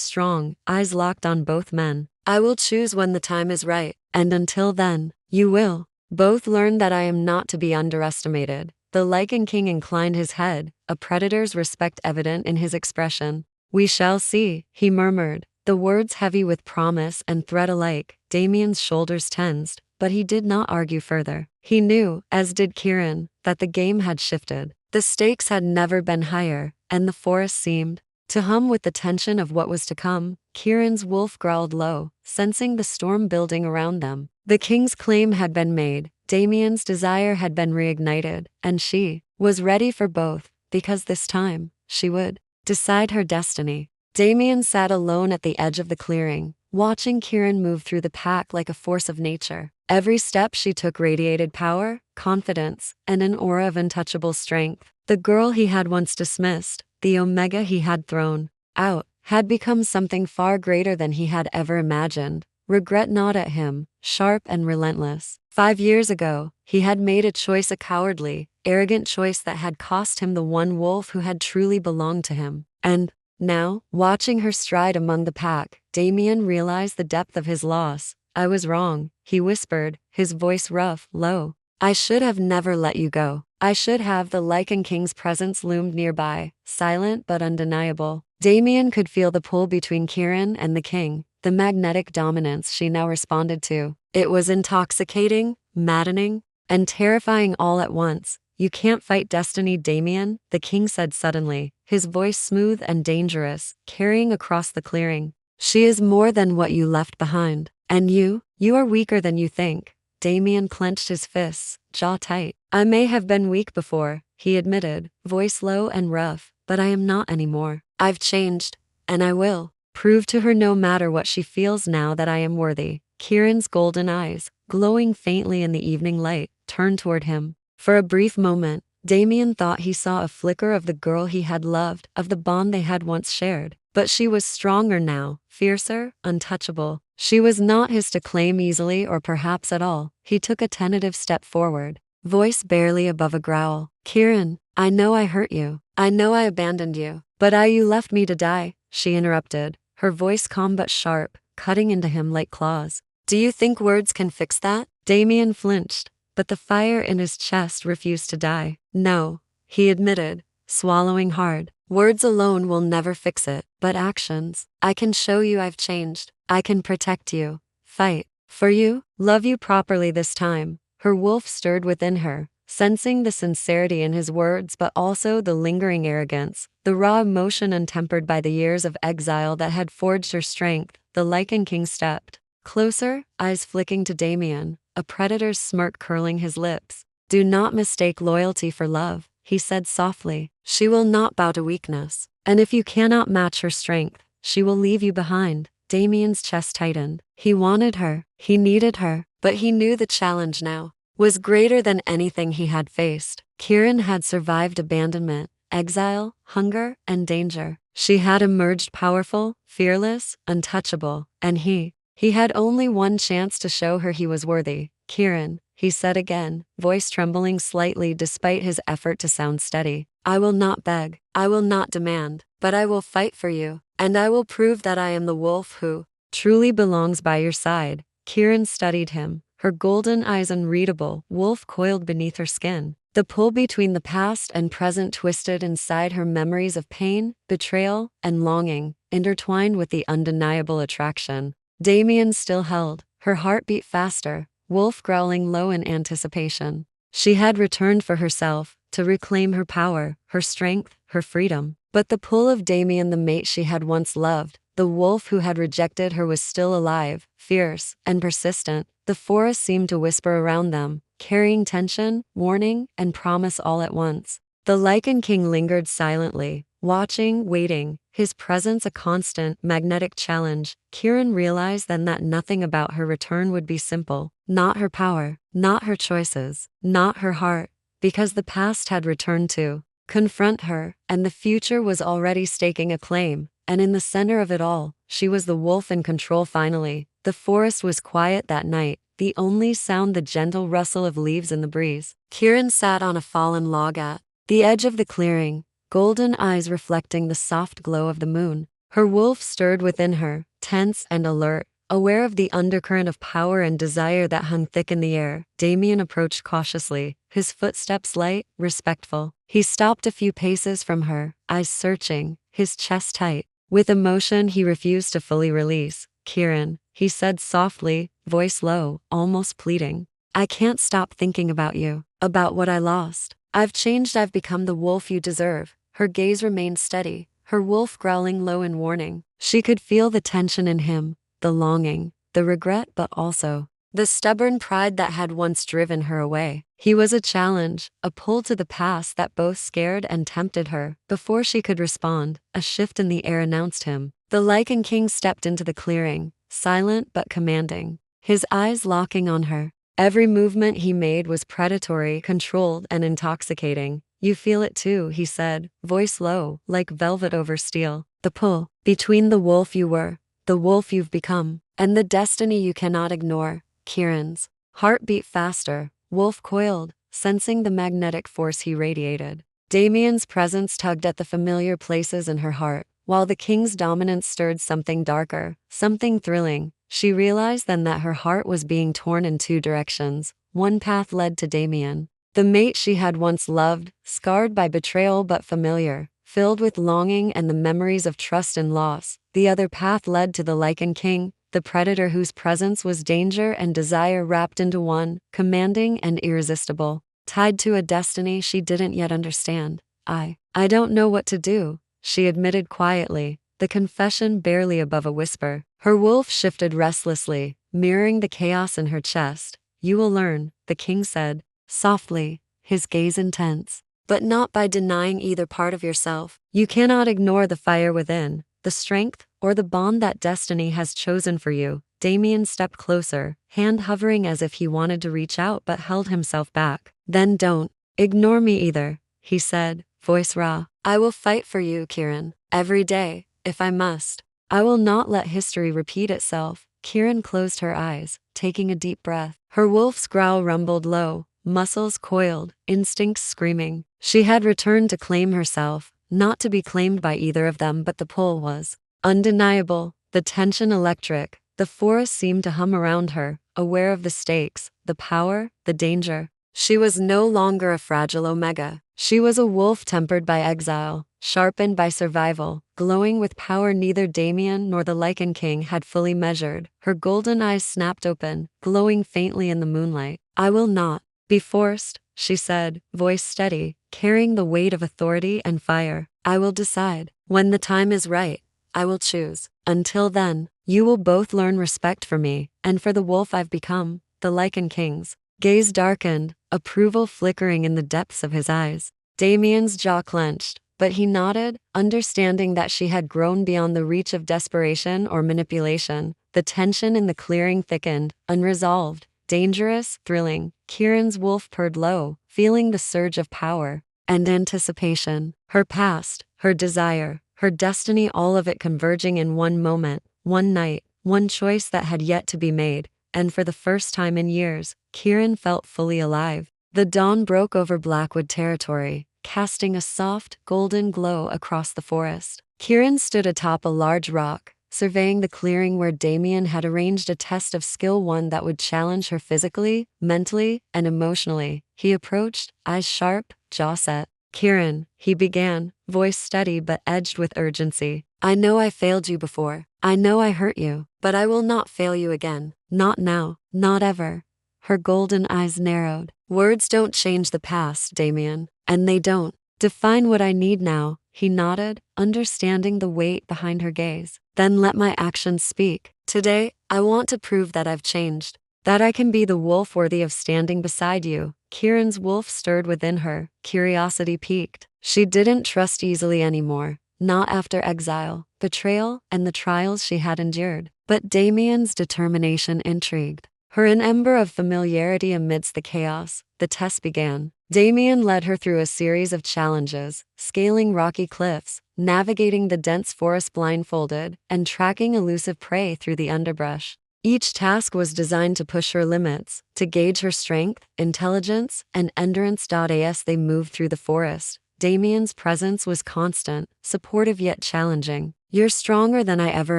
strong, eyes locked on both men. "I will choose when the time is right, and until then, you will both learn that I am not to be underestimated." The Lycan King inclined his head, a predator's respect evident in his expression. "We shall see," he murmured, the words heavy with promise and threat alike. Damien's shoulders tensed, but he did not argue further. He knew, as did Kiran, that the game had shifted. The stakes had never been higher, and the forest seemed to hum with the tension of what was to come. Kiran's wolf growled low, sensing the storm building around them. The king's claim had been made, Damien's desire had been reignited, and she was ready for both, because this time, she would decide her destiny. Damien sat alone at the edge of the clearing, watching Kiran move through the pack like a force of nature. Every step she took radiated power, confidence, and an aura of untouchable strength. The girl he had once dismissed, the Omega he had thrown out, had become something far greater than he had ever imagined. regret gnawed at him, sharp and relentless. 5 years ago, he had made a cowardly, arrogant choice that had cost him the one wolf who had truly belonged to him. And now, watching her stride among the pack, Damien realized the depth of his loss. I was wrong, he whispered, his voice rough, low. I should have never let you go. I should have. The Lycan King's presence loomed nearby, silent but undeniable. Damien could feel the pull between Kiran and the king, the magnetic dominance she now responded to. It was intoxicating, maddening, and terrifying all at once. You can't fight destiny, Damien, the king said suddenly, his voice smooth and dangerous, carrying across the clearing. She is more than what you left behind. And you are weaker than you think. Damien clenched his fists, jaw tight. I may have been weak before, he admitted, voice low and rough, but I am not anymore. I've changed, and I will prove to her no matter what she feels now that I am worthy. Kiran's golden eyes, glowing faintly in the evening light, turned toward him. For a brief moment, Damien thought he saw a flicker of the girl he had loved, of the bond they had once shared. But she was stronger now, fiercer, untouchable. She was not his to claim easily or perhaps at all. He took a tentative step forward, voice barely above a growl. Kiran, I know I hurt you. I know I abandoned you. But you left me to die, she interrupted, her voice calm but sharp, cutting into him like claws. Do you think words can fix that? Damien flinched, but the fire in his chest refused to die. No, he admitted, swallowing hard. Words alone will never fix it, but actions. I can show you I've changed. I can protect you, fight for you, love you properly this time. Her wolf stirred within her, sensing the sincerity in his words but also the lingering arrogance, the raw emotion untempered by the years of exile that had forged her strength. The Lycan King stepped closer, eyes flicking to Damien, a predator's smirk curling his lips. Do not mistake loyalty for love, he said softly. She will not bow to weakness, and if you cannot match her strength, she will leave you behind. Damien's chest tightened. He wanted her, he needed her, but he knew the challenge now was greater than anything he had faced. Kiran had survived abandonment, exile, hunger, and danger. She had emerged powerful, fearless, untouchable, and he had only one chance to show her he was worthy. Kiran, he said again, voice trembling slightly despite his effort to sound steady. I will not beg, I will not demand, but I will fight for you, and I will prove that I am the wolf who truly belongs by your side. Kiran studied him, her golden eyes unreadable, wolf coiled beneath her skin. The pull between the past and present twisted inside her, memories of pain, betrayal, and longing, intertwined with the undeniable attraction. Damien still held, her heart beat faster, wolf growling low in anticipation. She had returned for herself, to reclaim her power, her strength, her freedom. But the pull of Damien, the mate she had once loved, the wolf who had rejected her, was still alive, fierce, and persistent. The forest seemed to whisper around them, carrying tension, warning, and promise all at once. The Lycan King lingered silently, watching, waiting, his presence a constant, magnetic challenge. Kiran realized then that nothing about her return would be simple. Not her power, not her choices, not her heart, because the past had returned to confront her, and the future was already staking a claim. And in the center of it all, she was the wolf in control finally. The forest was quiet that night, the only sound the gentle rustle of leaves in the breeze. Kiran sat on a fallen log at the edge of the clearing, golden eyes reflecting the soft glow of the moon. Her wolf stirred within her, tense and alert, aware of the undercurrent of power and desire that hung thick in the air. Damien approached cautiously, his footsteps light, respectful. He stopped a few paces from her, eyes searching, his chest tight. With emotion he refused to fully release. Kiran, he said softly, voice low, almost pleading. I can't stop thinking about you, about what I lost. I've changed, I've become the wolf you deserve. Her gaze remained steady, her wolf growling low in warning. She could feel the tension in him, the longing, the regret, but also the stubborn pride that had once driven her away. He was a challenge, a pull to the past that both scared and tempted her. Before she could respond, a shift in the air announced him. The Lycan King stepped into the clearing, silent but commanding, his eyes locking on her. Every movement he made was predatory, controlled, and intoxicating. You feel it too, he said, voice low, like velvet over steel. The pull between the wolf you were, the wolf you've become, and the destiny you cannot ignore. Kiran's heart beat faster, wolf coiled, sensing the magnetic force he radiated. Damien's presence tugged at the familiar places in her heart, while the king's dominance stirred something darker, something thrilling. She realized then that her heart was being torn in two directions. One path led to Damien, the mate she had once loved, scarred by betrayal but familiar, filled with longing and the memories of trust and loss. The other path led to the Lycan King, the predator whose presence was danger and desire wrapped into one, commanding and irresistible, tied to a destiny she didn't yet understand. I don't know what to do, she admitted quietly, the confession barely above a whisper. Her wolf shifted restlessly, mirroring the chaos in her chest. You will learn, the king said, softly, his gaze intense. But not by denying either part of yourself. You cannot ignore the fire within, the strength, or the bond that destiny has chosen for you. Damien stepped closer, hand hovering as if he wanted to reach out but held himself back. Then don't ignore me either, he said, voice raw. I will fight for you, Kiran, every day, if I must. I will not let history repeat itself. Kiran closed her eyes, taking a deep breath. Her wolf's growl rumbled low, muscles coiled, instincts screaming. She had returned to claim herself, not to be claimed by either of them, but the pull was undeniable, the tension electric. The forest seemed to hum around her, aware of the stakes, the power, the danger. She was no longer a fragile omega. She was a wolf tempered by exile, sharpened by survival, glowing with power neither Damien nor the Lycan King had fully measured. Her golden eyes snapped open, glowing faintly in the moonlight. I will not be forced, she said, voice steady, carrying the weight of authority and fire. I will decide. When the time is right, I will choose. Until then, you will both learn respect for me, and for the wolf I've become. The Lycan King's gaze darkened, approval flickering in the depths of his eyes. Damien's jaw clenched, but he nodded, understanding that she had grown beyond the reach of desperation or manipulation. The tension in the clearing thickened, unresolved, dangerous, thrilling. Kiran's wolf purred low, feeling the surge of power and anticipation. Her past, her desire, her destiny, all of it converging in one moment, one night, one choice that had yet to be made. And for the first time in years, Kiran felt fully alive. The dawn broke over Blackwood territory, casting a soft, golden glow across the forest. Kiran stood atop a large rock, surveying the clearing where Damien had arranged a test of skill, one that would challenge her physically, mentally, and emotionally. He approached, eyes sharp, jaw set. Kiran, he began, voice steady but edged with urgency. I know I failed you before. I know I hurt you, but I will not fail you again. Not now, not ever. Her golden eyes narrowed. Words don't change the past, Damien, and they don't define what I need now. He nodded, understanding the weight behind her gaze. Then let my actions speak. Today, I want to prove that I've changed, that I can be the wolf worthy of standing beside you. Kiran's wolf stirred within her, curiosity piqued. She didn't trust easily anymore, not after exile, betrayal, and the trials she had endured. But Damien's determination intrigued her, an ember of familiarity amidst the chaos. The test began. Damien led her through a series of challenges, scaling rocky cliffs, navigating the dense forest blindfolded, and tracking elusive prey through the underbrush. Each task was designed to push her limits, to gauge her strength, intelligence, and endurance. As they moved through the forest, Damien's presence was constant, supportive yet challenging. You're stronger than I ever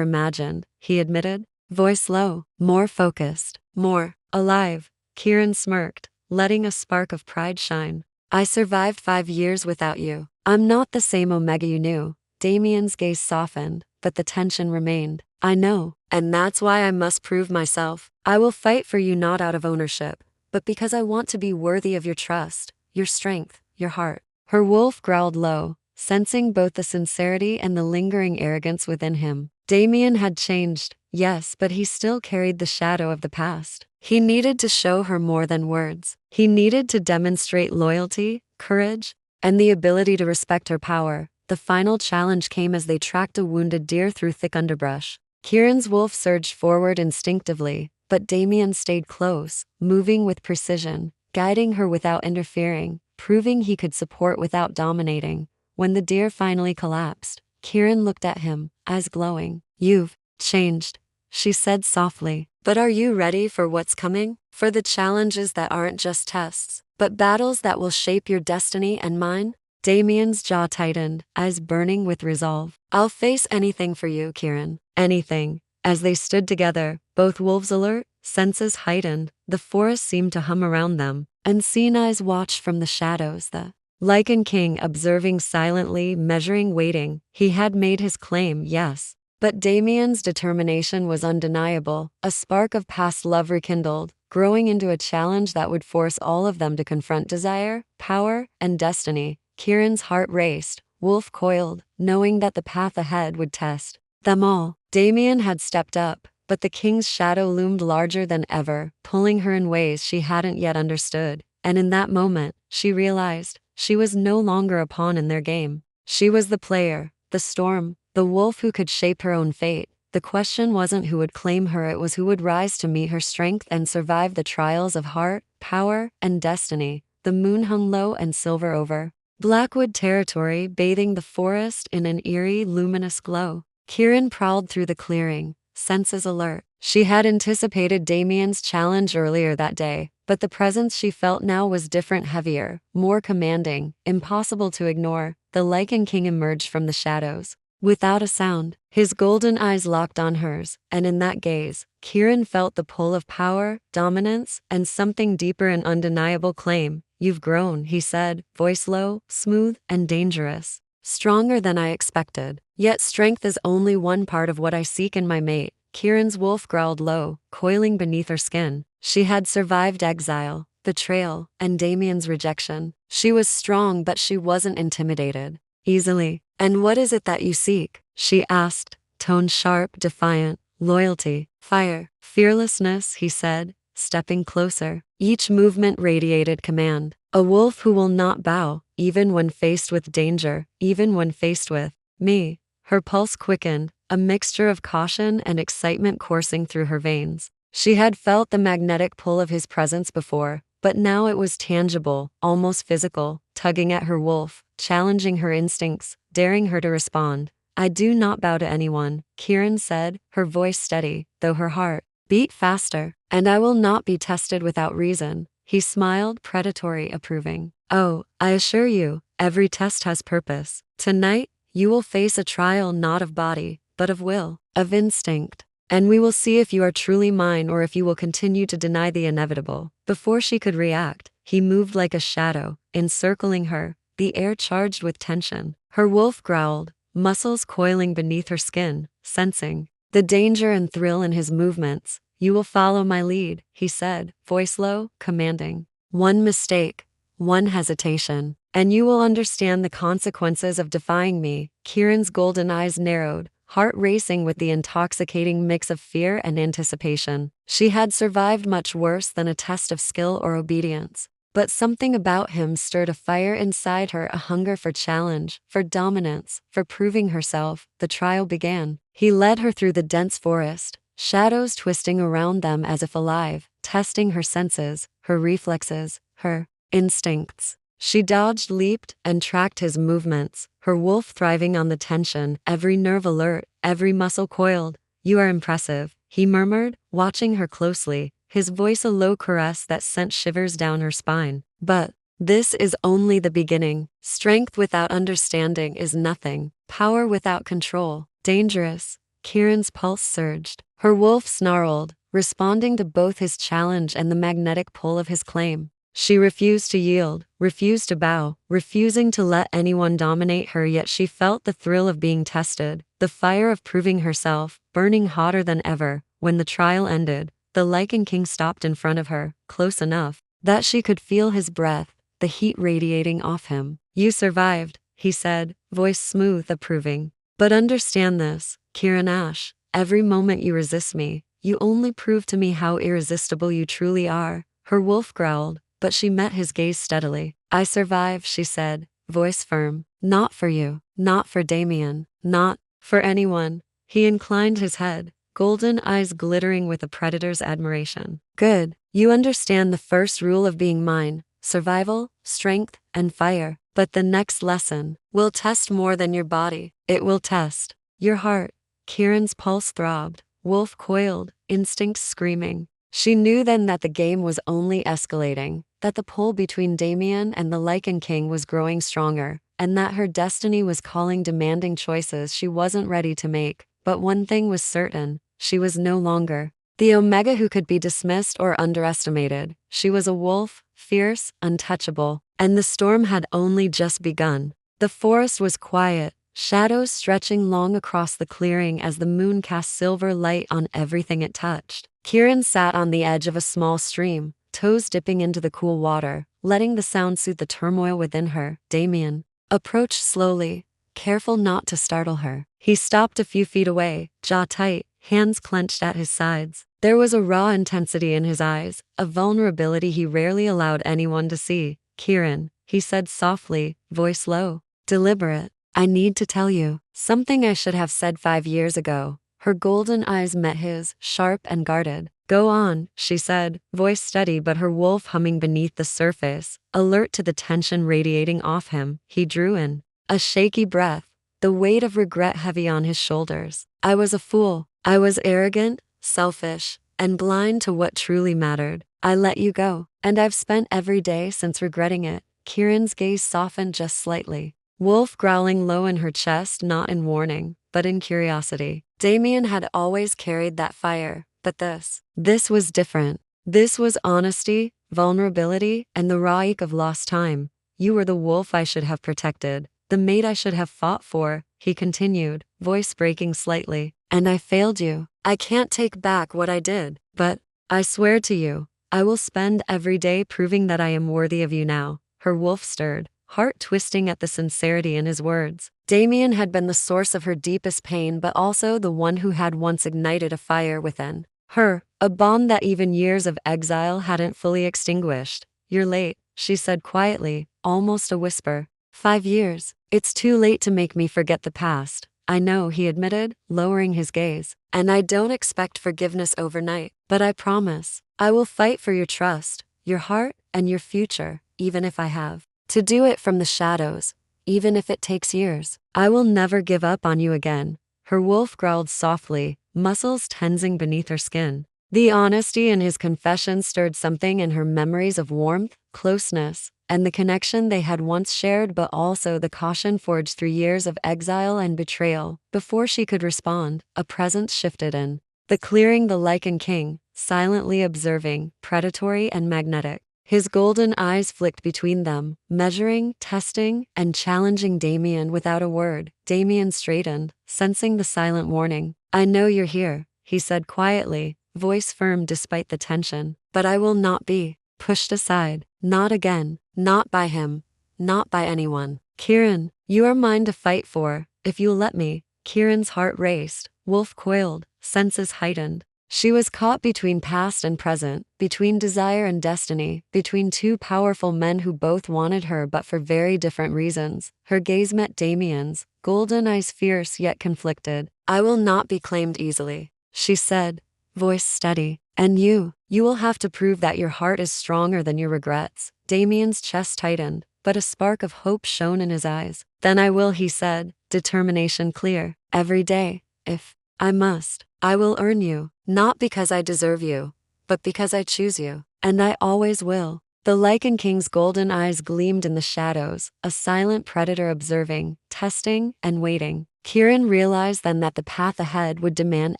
imagined, he admitted, voice low, more focused, more alive. Kiran smirked, letting a spark of pride shine. I survived 5 years without you. I'm not the same Omega you knew. Damien's gaze softened, but the tension remained. I know, and that's why I must prove myself. I will fight for you not out of ownership, but because I want to be worthy of your trust, your strength, your heart. Her wolf growled low, sensing both the sincerity and the lingering arrogance within him. Damien had changed, yes, but he still carried the shadow of the past. He needed to show her more than words. He needed to demonstrate loyalty, courage, and the ability to respect her power. The final challenge came as they tracked a wounded deer through thick underbrush. Kiran's wolf surged forward instinctively, but Damien stayed close, moving with precision, guiding her without interfering, proving he could support without dominating. When the deer finally collapsed, Kiran looked at him, eyes glowing. You've changed, she said softly. But are you ready for what's coming? For the challenges that aren't just tests, but battles that will shape your destiny and mine? Damien's jaw tightened, eyes burning with resolve. I'll face anything for you, Kiran. Anything. As they stood together, both wolves alert, senses heightened, the forest seemed to hum around them. Unseen eyes watched from the shadows, the Lycan King observing silently, measuring, waiting. He had made his claim, yes. But Damien's determination was undeniable, a spark of past love rekindled, growing into a challenge that would force all of them to confront desire, power, and destiny. Kiran's heart raced, wolf coiled, knowing that the path ahead would test them all. Damien had stepped up, but the king's shadow loomed larger than ever, pulling her in ways she hadn't yet understood. And in that moment, she realized she was no longer a pawn in their game. She was the player, the storm, the wolf who could shape her own fate. The question wasn't who would claim her, it was who would rise to meet her strength and survive the trials of heart, power, and destiny. The moon hung low and silver over Blackwood territory, bathing the forest in an eerie, luminous glow. Kiran prowled through the clearing, senses alert. She had anticipated Damien's challenge earlier that day, but the presence she felt now was different, heavier, more commanding, impossible to ignore. The Lycan King emerged from the shadows. Without a sound, his golden eyes locked on hers, and in that gaze, Kiran felt the pull of power, dominance, and something deeper, an undeniable claim. You've grown, he said, voice low, smooth, and dangerous. Stronger than I expected. Yet strength is only one part of what I seek in my mate. Kiran's wolf growled low, coiling beneath her skin. She had survived exile, betrayal, and Damien's rejection. She was strong, but she wasn't intimidated easily. And what is it that you seek? She asked, tone sharp, defiant. Loyalty, fire, fearlessness, he said, stepping closer. Each movement radiated command. A wolf who will not bow, even when faced with danger, even when faced with me. Her pulse quickened, a mixture of caution and excitement coursing through her veins. She had felt the magnetic pull of his presence before, but now it was tangible, almost physical, tugging at her wolf, challenging her instincts, daring her to respond. I do not bow to anyone, Kiran said, her voice steady, though her heart beat faster. And I will not be tested without reason. He smiled, predatory, approving. Oh, I assure you, every test has purpose. Tonight, you will face a trial not of body, but of will, of instinct. And we will see if you are truly mine or if you will continue to deny the inevitable. Before she could react, he moved like a shadow, encircling her, the air charged with tension. Her wolf growled, muscles coiling beneath her skin, sensing the danger and thrill in his movements. You will follow my lead, he said, voice low, commanding. One mistake, one hesitation, and you will understand the consequences of defying me. Kiran's golden eyes narrowed, heart racing with the intoxicating mix of fear and anticipation. She had survived much worse than a test of skill or obedience. But something about him stirred a fire inside her, a hunger for challenge, for dominance, for proving herself. The trial began. He led her through the dense forest, shadows twisting around them as if alive, testing her senses, her reflexes, her instincts. She dodged, leaped, and tracked his movements, her wolf thriving on the tension, every nerve alert, every muscle coiled. You are impressive, he murmured, watching her closely, his voice a low caress that sent shivers down her spine. But this is only the beginning. Strength without understanding is nothing. Power without control, dangerous. Kiran's pulse surged. Her wolf snarled, responding to both his challenge and the magnetic pull of his claim. She refused to yield, refused to bow, refusing to let anyone dominate her, yet she felt the thrill of being tested, the fire of proving herself, burning hotter than ever. When the trial ended, the Lycan King stopped in front of her, close enough that she could feel his breath, the heat radiating off him. You survived, he said, voice smooth, approving. But understand this, Kiran Ash, every moment you resist me, you only prove to me how irresistible you truly are. Her wolf growled, but she met his gaze steadily. I survive, she said, voice firm. Not for you, not for Damien, not for anyone. He inclined his head, golden eyes glittering with a predator's admiration. Good. You understand the first rule of being mine, survival, strength, and fire. But the next lesson will test more than your body. It will test your heart. Kiran's pulse throbbed. Wolf coiled, instinct screaming. She knew then that the game was only escalating, that the pull between Damien and the Lycan King was growing stronger, and that her destiny was calling, demanding choices she wasn't ready to make. But one thing was certain: she was no longer the Omega who could be dismissed or underestimated. She was a wolf, fierce, untouchable, and the storm had only just begun. The forest was quiet, shadows stretching long across the clearing as the moon cast silver light on everything it touched. Kiran sat on the edge of a small stream, toes dipping into the cool water, letting the sound soothe the turmoil within her. Damien approached slowly, careful not to startle her. He stopped a few feet away, jaw tight, hands clenched at his sides. There was a raw intensity in his eyes, a vulnerability he rarely allowed anyone to see. "Kiran," he said softly, voice low, deliberate, "I need to tell you something I should have said 5 years ago." Her golden eyes met his, sharp and guarded. "Go on," she said, voice steady but her wolf humming beneath the surface, alert to the tension radiating off him. He drew in a shaky breath, the weight of regret heavy on his shoulders. "I was a fool. I was arrogant, selfish, and blind to what truly mattered. I let you go, and I've spent every day since regretting it." Kiran's gaze softened just slightly, wolf growling low in her chest, not in warning, but in curiosity. Damien had always carried that fire, but this was different. This was honesty, vulnerability, and the raw ache of lost time. "You were the wolf I should have protected, the mate I should have fought for," he continued, voice breaking slightly. "And I failed you. I can't take back what I did, but I swear to you, I will spend every day proving that I am worthy of you now." Her wolf stirred, heart twisting at the sincerity in his words. Damien had been the source of her deepest pain, but also the one who had once ignited a fire within her, a bond that even years of exile hadn't fully extinguished. "You're late," she said quietly, almost a whisper. 5 years. It's too late to make me forget the past." "I know," he admitted, lowering his gaze. "And I don't expect forgiveness overnight. But I promise, I will fight for your trust, your heart, and your future, even if I have to do it from the shadows, even if it takes years. I will never give up on you again." Her wolf growled softly, muscles tensing beneath her skin. The honesty in his confession stirred something in her, memories of warmth, closeness, and the connection they had once shared, but also the caution forged through years of exile and betrayal. Before she could respond, a presence shifted in the clearing, the Lycan King, silently observing, predatory and magnetic. His golden eyes flicked between them, measuring, testing, and challenging Damien without a word. Damien straightened, sensing the silent warning. "I know you're here," he said quietly, voice firm despite the tension. "But I will not be pushed aside. Not again. Not by him. Not by anyone. Kiran, you are mine to fight for, if you'll let me." Kiran's heart raced, wolf coiled, senses heightened. She was caught between past and present, between desire and destiny, between two powerful men who both wanted her but for very different reasons. Her gaze met Damien's, golden eyes fierce yet conflicted. "I will not be claimed easily," she said, voice steady. "And you will have to prove that your heart is stronger than your regrets." Damien's chest tightened, but a spark of hope shone in his eyes. "Then I will," he said, determination clear. "Every day, if I must, I will earn you, not because I deserve you, but because I choose you. And I always will." The Lycan King's golden eyes gleamed in the shadows, a silent predator observing, testing, and waiting. Kiran realized then that the path ahead would demand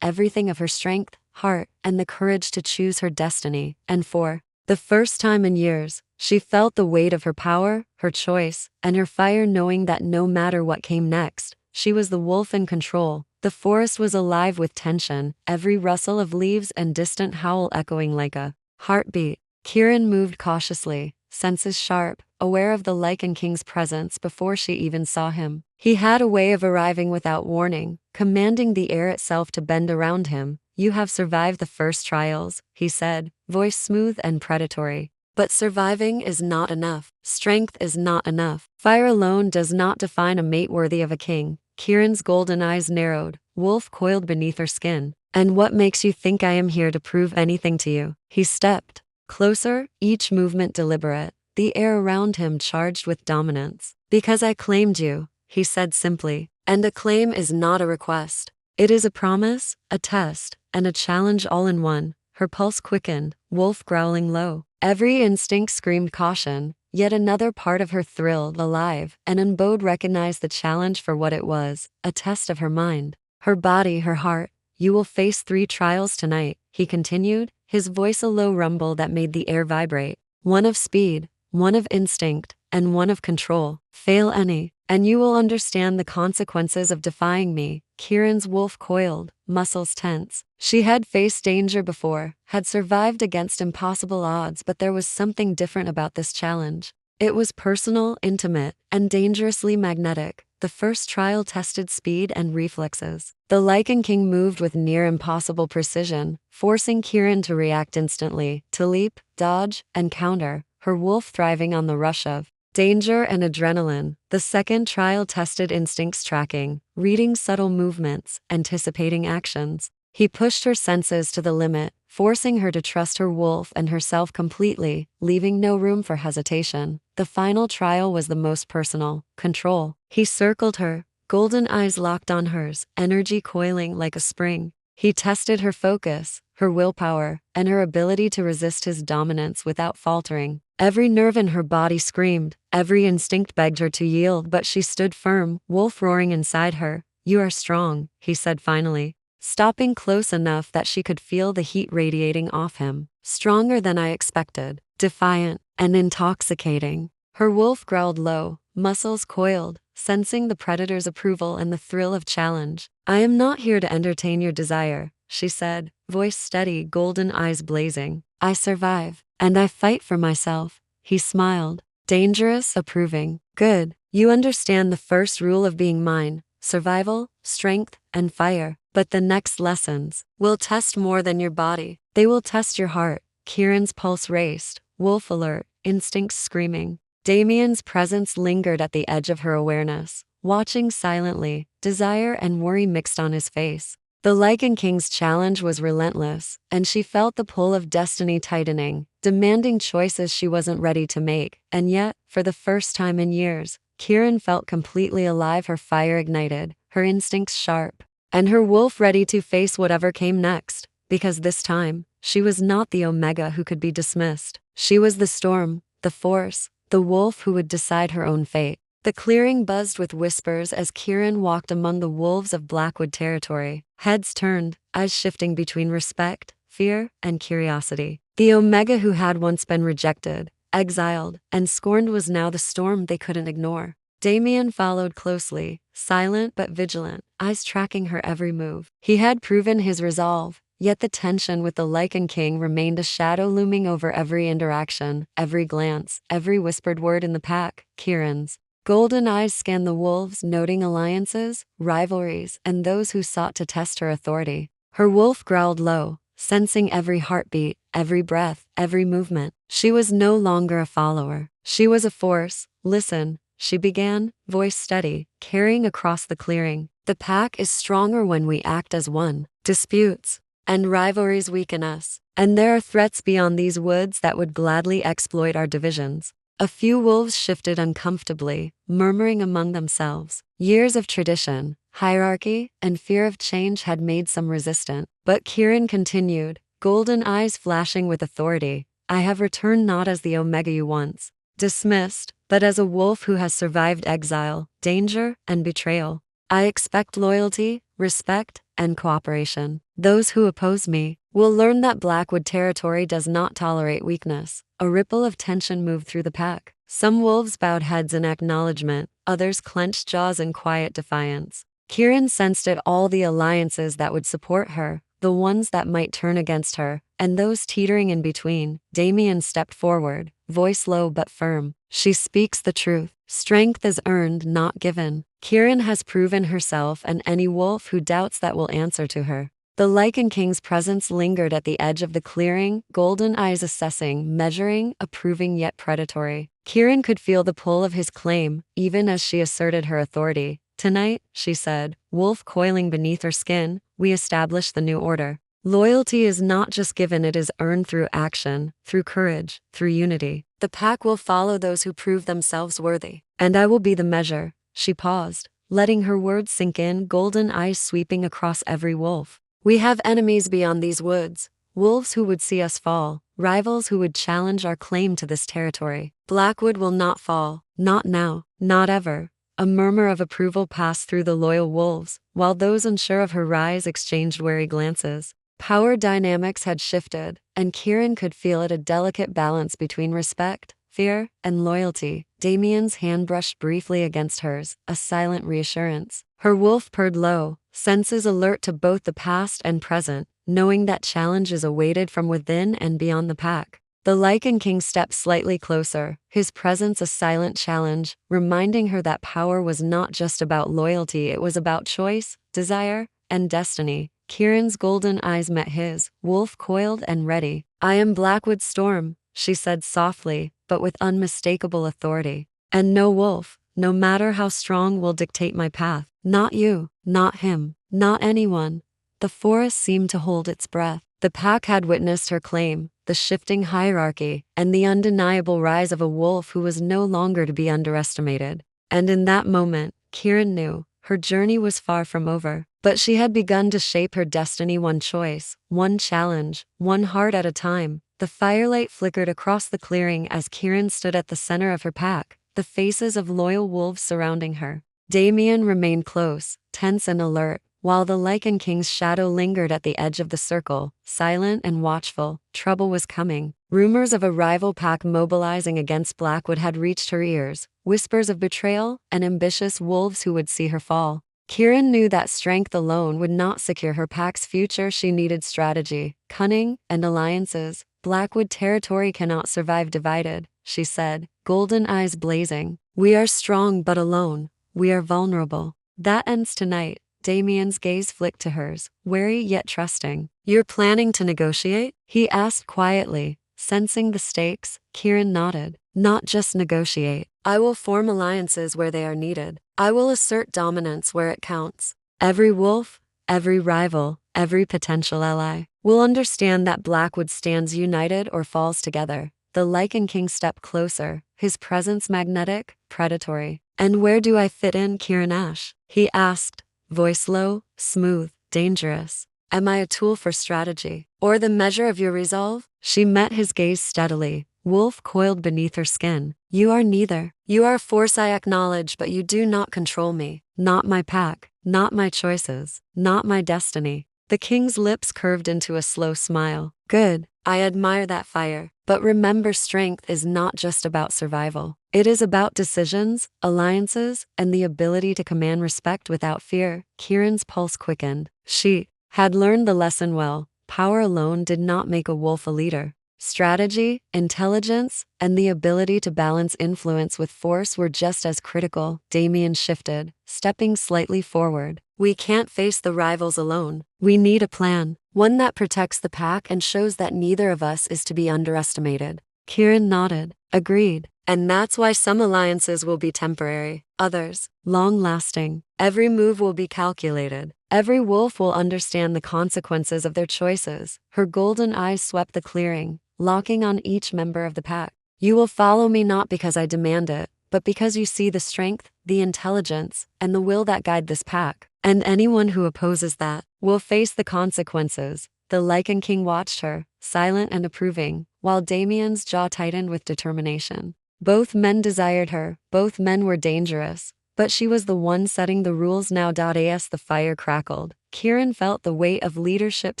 everything of her strength, heart, and the courage to choose her destiny. And for the first time in years, she felt the weight of her power, her choice, and her fire, knowing that no matter what came next, she was the wolf in control. The forest was alive with tension, every rustle of leaves and distant howl echoing like a heartbeat. Kiran moved cautiously, senses sharp, aware of the Lycan King's presence before she even saw him. He had a way of arriving without warning, commanding the air itself to bend around him. "You have survived the first trials," he said, voice smooth and predatory. "But surviving is not enough. Strength is not enough. Fire alone does not define a mate worthy of a king." Kiran's golden eyes narrowed, wolf coiled beneath her skin. "And what makes you think I am here to prove anything to you?" He stepped closer, each movement deliberate, the air around him charged with dominance. "Because I claimed you," he said simply. "And a claim is not a request. It is a promise, a test, and a challenge all in one. Her pulse quickened, wolf growling low. Every instinct screamed caution, yet another part of her thrilled alive, and Unbowed recognized the challenge for what it was, a test of her mind. Her body, her heart. You will face 3 trials tonight, he continued, his voice a low rumble that made the air vibrate. One of speed, one of instinct, and one of control. Fail any, and you will understand the consequences of defying me. Kiran's wolf coiled, muscles tense. She had faced danger before, had survived against impossible odds, but there was something different about this challenge. It was personal, intimate, and dangerously magnetic. The first trial tested speed and reflexes. The Lycan King moved with near impossible precision, forcing Kiran to react instantly, to leap, dodge, and counter, her wolf thriving on the rush of danger and adrenaline. The second trial tested instincts tracking, reading subtle movements, anticipating actions. He pushed her senses to the limit, forcing her to trust her wolf and herself completely, leaving no room for hesitation. The final trial was the most personal, control. He circled her, golden eyes locked on hers, energy coiling like a spring. He tested her focus, her willpower, and her ability to resist his dominance without faltering. Every nerve in her body screamed, every instinct begged her to yield, but she stood firm, wolf roaring inside her. You are strong, he said finally, stopping close enough that she could feel the heat radiating off him. Stronger than I expected, defiant, and intoxicating. Her wolf growled low, muscles coiled, sensing the predator's approval and the thrill of challenge. I am not here to entertain your desire, she said, voice steady, golden eyes blazing. I survive, and I fight for myself. He smiled, dangerous, approving. Good, you understand the first rule of being mine, survival, strength, and fire. But the next lessons will test more than your body. They will test your heart. Kiran's pulse raced, wolf alert, instincts screaming. Damien's presence lingered at the edge of her awareness, watching silently, desire and worry mixed on his face. The Lycan King's challenge was relentless, and she felt the pull of destiny tightening, demanding choices she wasn't ready to make. And yet, for the first time in years, Kiran felt completely alive, her fire ignited, her instincts sharp, and her wolf ready to face whatever came next. Because this time, she was not the Omega who could be dismissed. She was the storm, the force, the wolf who would decide her own fate. The clearing buzzed with whispers as Kiran walked among the wolves of Blackwood territory. Heads turned, eyes shifting between respect, fear, and curiosity. The Omega who had once been rejected, exiled, and scorned was now the storm they couldn't ignore. Damien followed closely, silent but vigilant, eyes tracking her every move. He had proven his resolve, yet the tension with the Lycan King remained, a shadow looming over every interaction, every glance, every whispered word in the pack. Kiran's golden eyes scanned the wolves, noting alliances, rivalries, and those who sought to test her authority. Her wolf growled low, sensing every heartbeat, every breath, every movement. She was no longer a follower. She was a force. Listen, she began, voice steady, carrying across the clearing. The pack is stronger when we act as one. Disputes and rivalries weaken us, and there are threats beyond these woods that would gladly exploit our divisions. A few wolves shifted uncomfortably, murmuring among themselves. Years of tradition, hierarchy, and fear of change had made some resistant. But Kiran continued, golden eyes flashing with authority. I have returned not as the Omega you once dismissed, but as a wolf who has survived exile, danger, and betrayal. I expect loyalty, respect, and cooperation. Those who oppose me will learn that Blackwood territory does not tolerate weakness. A ripple of tension moved through the pack. Some wolves bowed heads in acknowledgement, others clenched jaws in quiet defiance. Kiran sensed it all, the alliances that would support her, the ones that might turn against her, and those teetering in between. Damien stepped forward, voice low but firm. She speaks the truth. Strength is earned, not given. Kiran has proven herself, and any wolf who doubts that will answer to her. The Lycan King's presence lingered at the edge of the clearing, golden eyes assessing, measuring, approving yet predatory. Kiran could feel the pull of his claim, even as she asserted her authority. Tonight, she said, wolf coiling beneath her skin, we establish the new order. Loyalty is not just given, it is earned through action, through courage, through unity. The pack will follow those who prove themselves worthy. And I will be the measure. She paused, letting her words sink in, golden eyes sweeping across every wolf. We have enemies beyond these woods, wolves who would see us fall, rivals who would challenge our claim to this territory. Blackwood will not fall, not now, not ever. A murmur of approval passed through the loyal wolves, while those unsure of her rise exchanged wary glances. Power dynamics had shifted, and Kiran could feel it, a delicate balance between respect, fear, and loyalty. Damien's hand brushed briefly against hers, a silent reassurance. Her wolf purred low, senses alert to both the past and present, knowing that challenges awaited from within and beyond the pack. The Lycan King stepped slightly closer, his presence a silent challenge, reminding her that power was not just about loyalty, it was about choice, desire, and destiny. Kiran's golden eyes met his, wolf coiled and ready. "I am Blackwood's storm," she said softly, but with unmistakable authority. "And no wolf, no matter how strong, will dictate my path. Not you, not him, not anyone." The forest seemed to hold its breath. The pack had witnessed her claim, the shifting hierarchy, and the undeniable rise of a wolf who was no longer to be underestimated. And in that moment, Kiran knew her journey was far from over, but she had begun to shape her destiny, one choice, one challenge, one heart at a time. The firelight flickered across the clearing as Kiran stood at the center of her pack, the faces of loyal wolves surrounding her. Damien remained close, tense and alert, while the Lycan King's shadow lingered at the edge of the circle, silent and watchful. Trouble was coming. Rumors of a rival pack mobilizing against Blackwood had reached her ears, whispers of betrayal and ambitious wolves who would see her fall. Kiran knew that strength alone would not secure her pack's future. She needed strategy, cunning, and alliances. "Blackwood territory cannot survive divided," she said, golden eyes blazing. "We are strong but alone. We are vulnerable. That ends tonight." Damien's gaze flicked to hers, wary yet trusting. "You're planning to negotiate?" he asked quietly, sensing the stakes. Kiran nodded. "Not just negotiate. I will form alliances where they are needed. I will assert dominance where it counts. Every wolf, every rival, every potential ally will understand that Blackwood stands united or falls together." The Lycan King stepped closer, his presence magnetic, predatory. "And where do I fit in, Kiran?" he asked, voice low, smooth, dangerous. "Am I a tool for strategy, or the measure of your resolve?" She met his gaze steadily, wolf coiled beneath her skin. "You are neither. You are a force I acknowledge, but you do not control me. Not my pack, not my choices, not my destiny." The king's lips curved into a slow smile. "Good. I admire that fire. But remember, strength is not just about survival. It is about decisions, alliances, and the ability to command respect without fear." Kiran's pulse quickened. She had learned the lesson well. Power alone did not make a wolf a leader. Strategy, intelligence, and the ability to balance influence with force were just as critical. Damien shifted, stepping slightly forward. "We can't face the rivals alone. We need a plan, one that protects the pack and shows that neither of us is to be underestimated." Kiran nodded. "Agreed. And that's why some alliances will be temporary, others, long-lasting. Every move will be calculated. Every wolf will understand the consequences of their choices." Her golden eyes swept the clearing, locking on each member of the pack. "You will follow me not because I demand it, but because you see the strength, the intelligence, and the will that guide this pack. And anyone who opposes that will face the consequences." The Lycan King watched her, silent and approving, while Damien's jaw tightened with determination. Both men desired her, both men were dangerous, but she was the one setting the rules now. As the fire crackled, Kiran felt the weight of leadership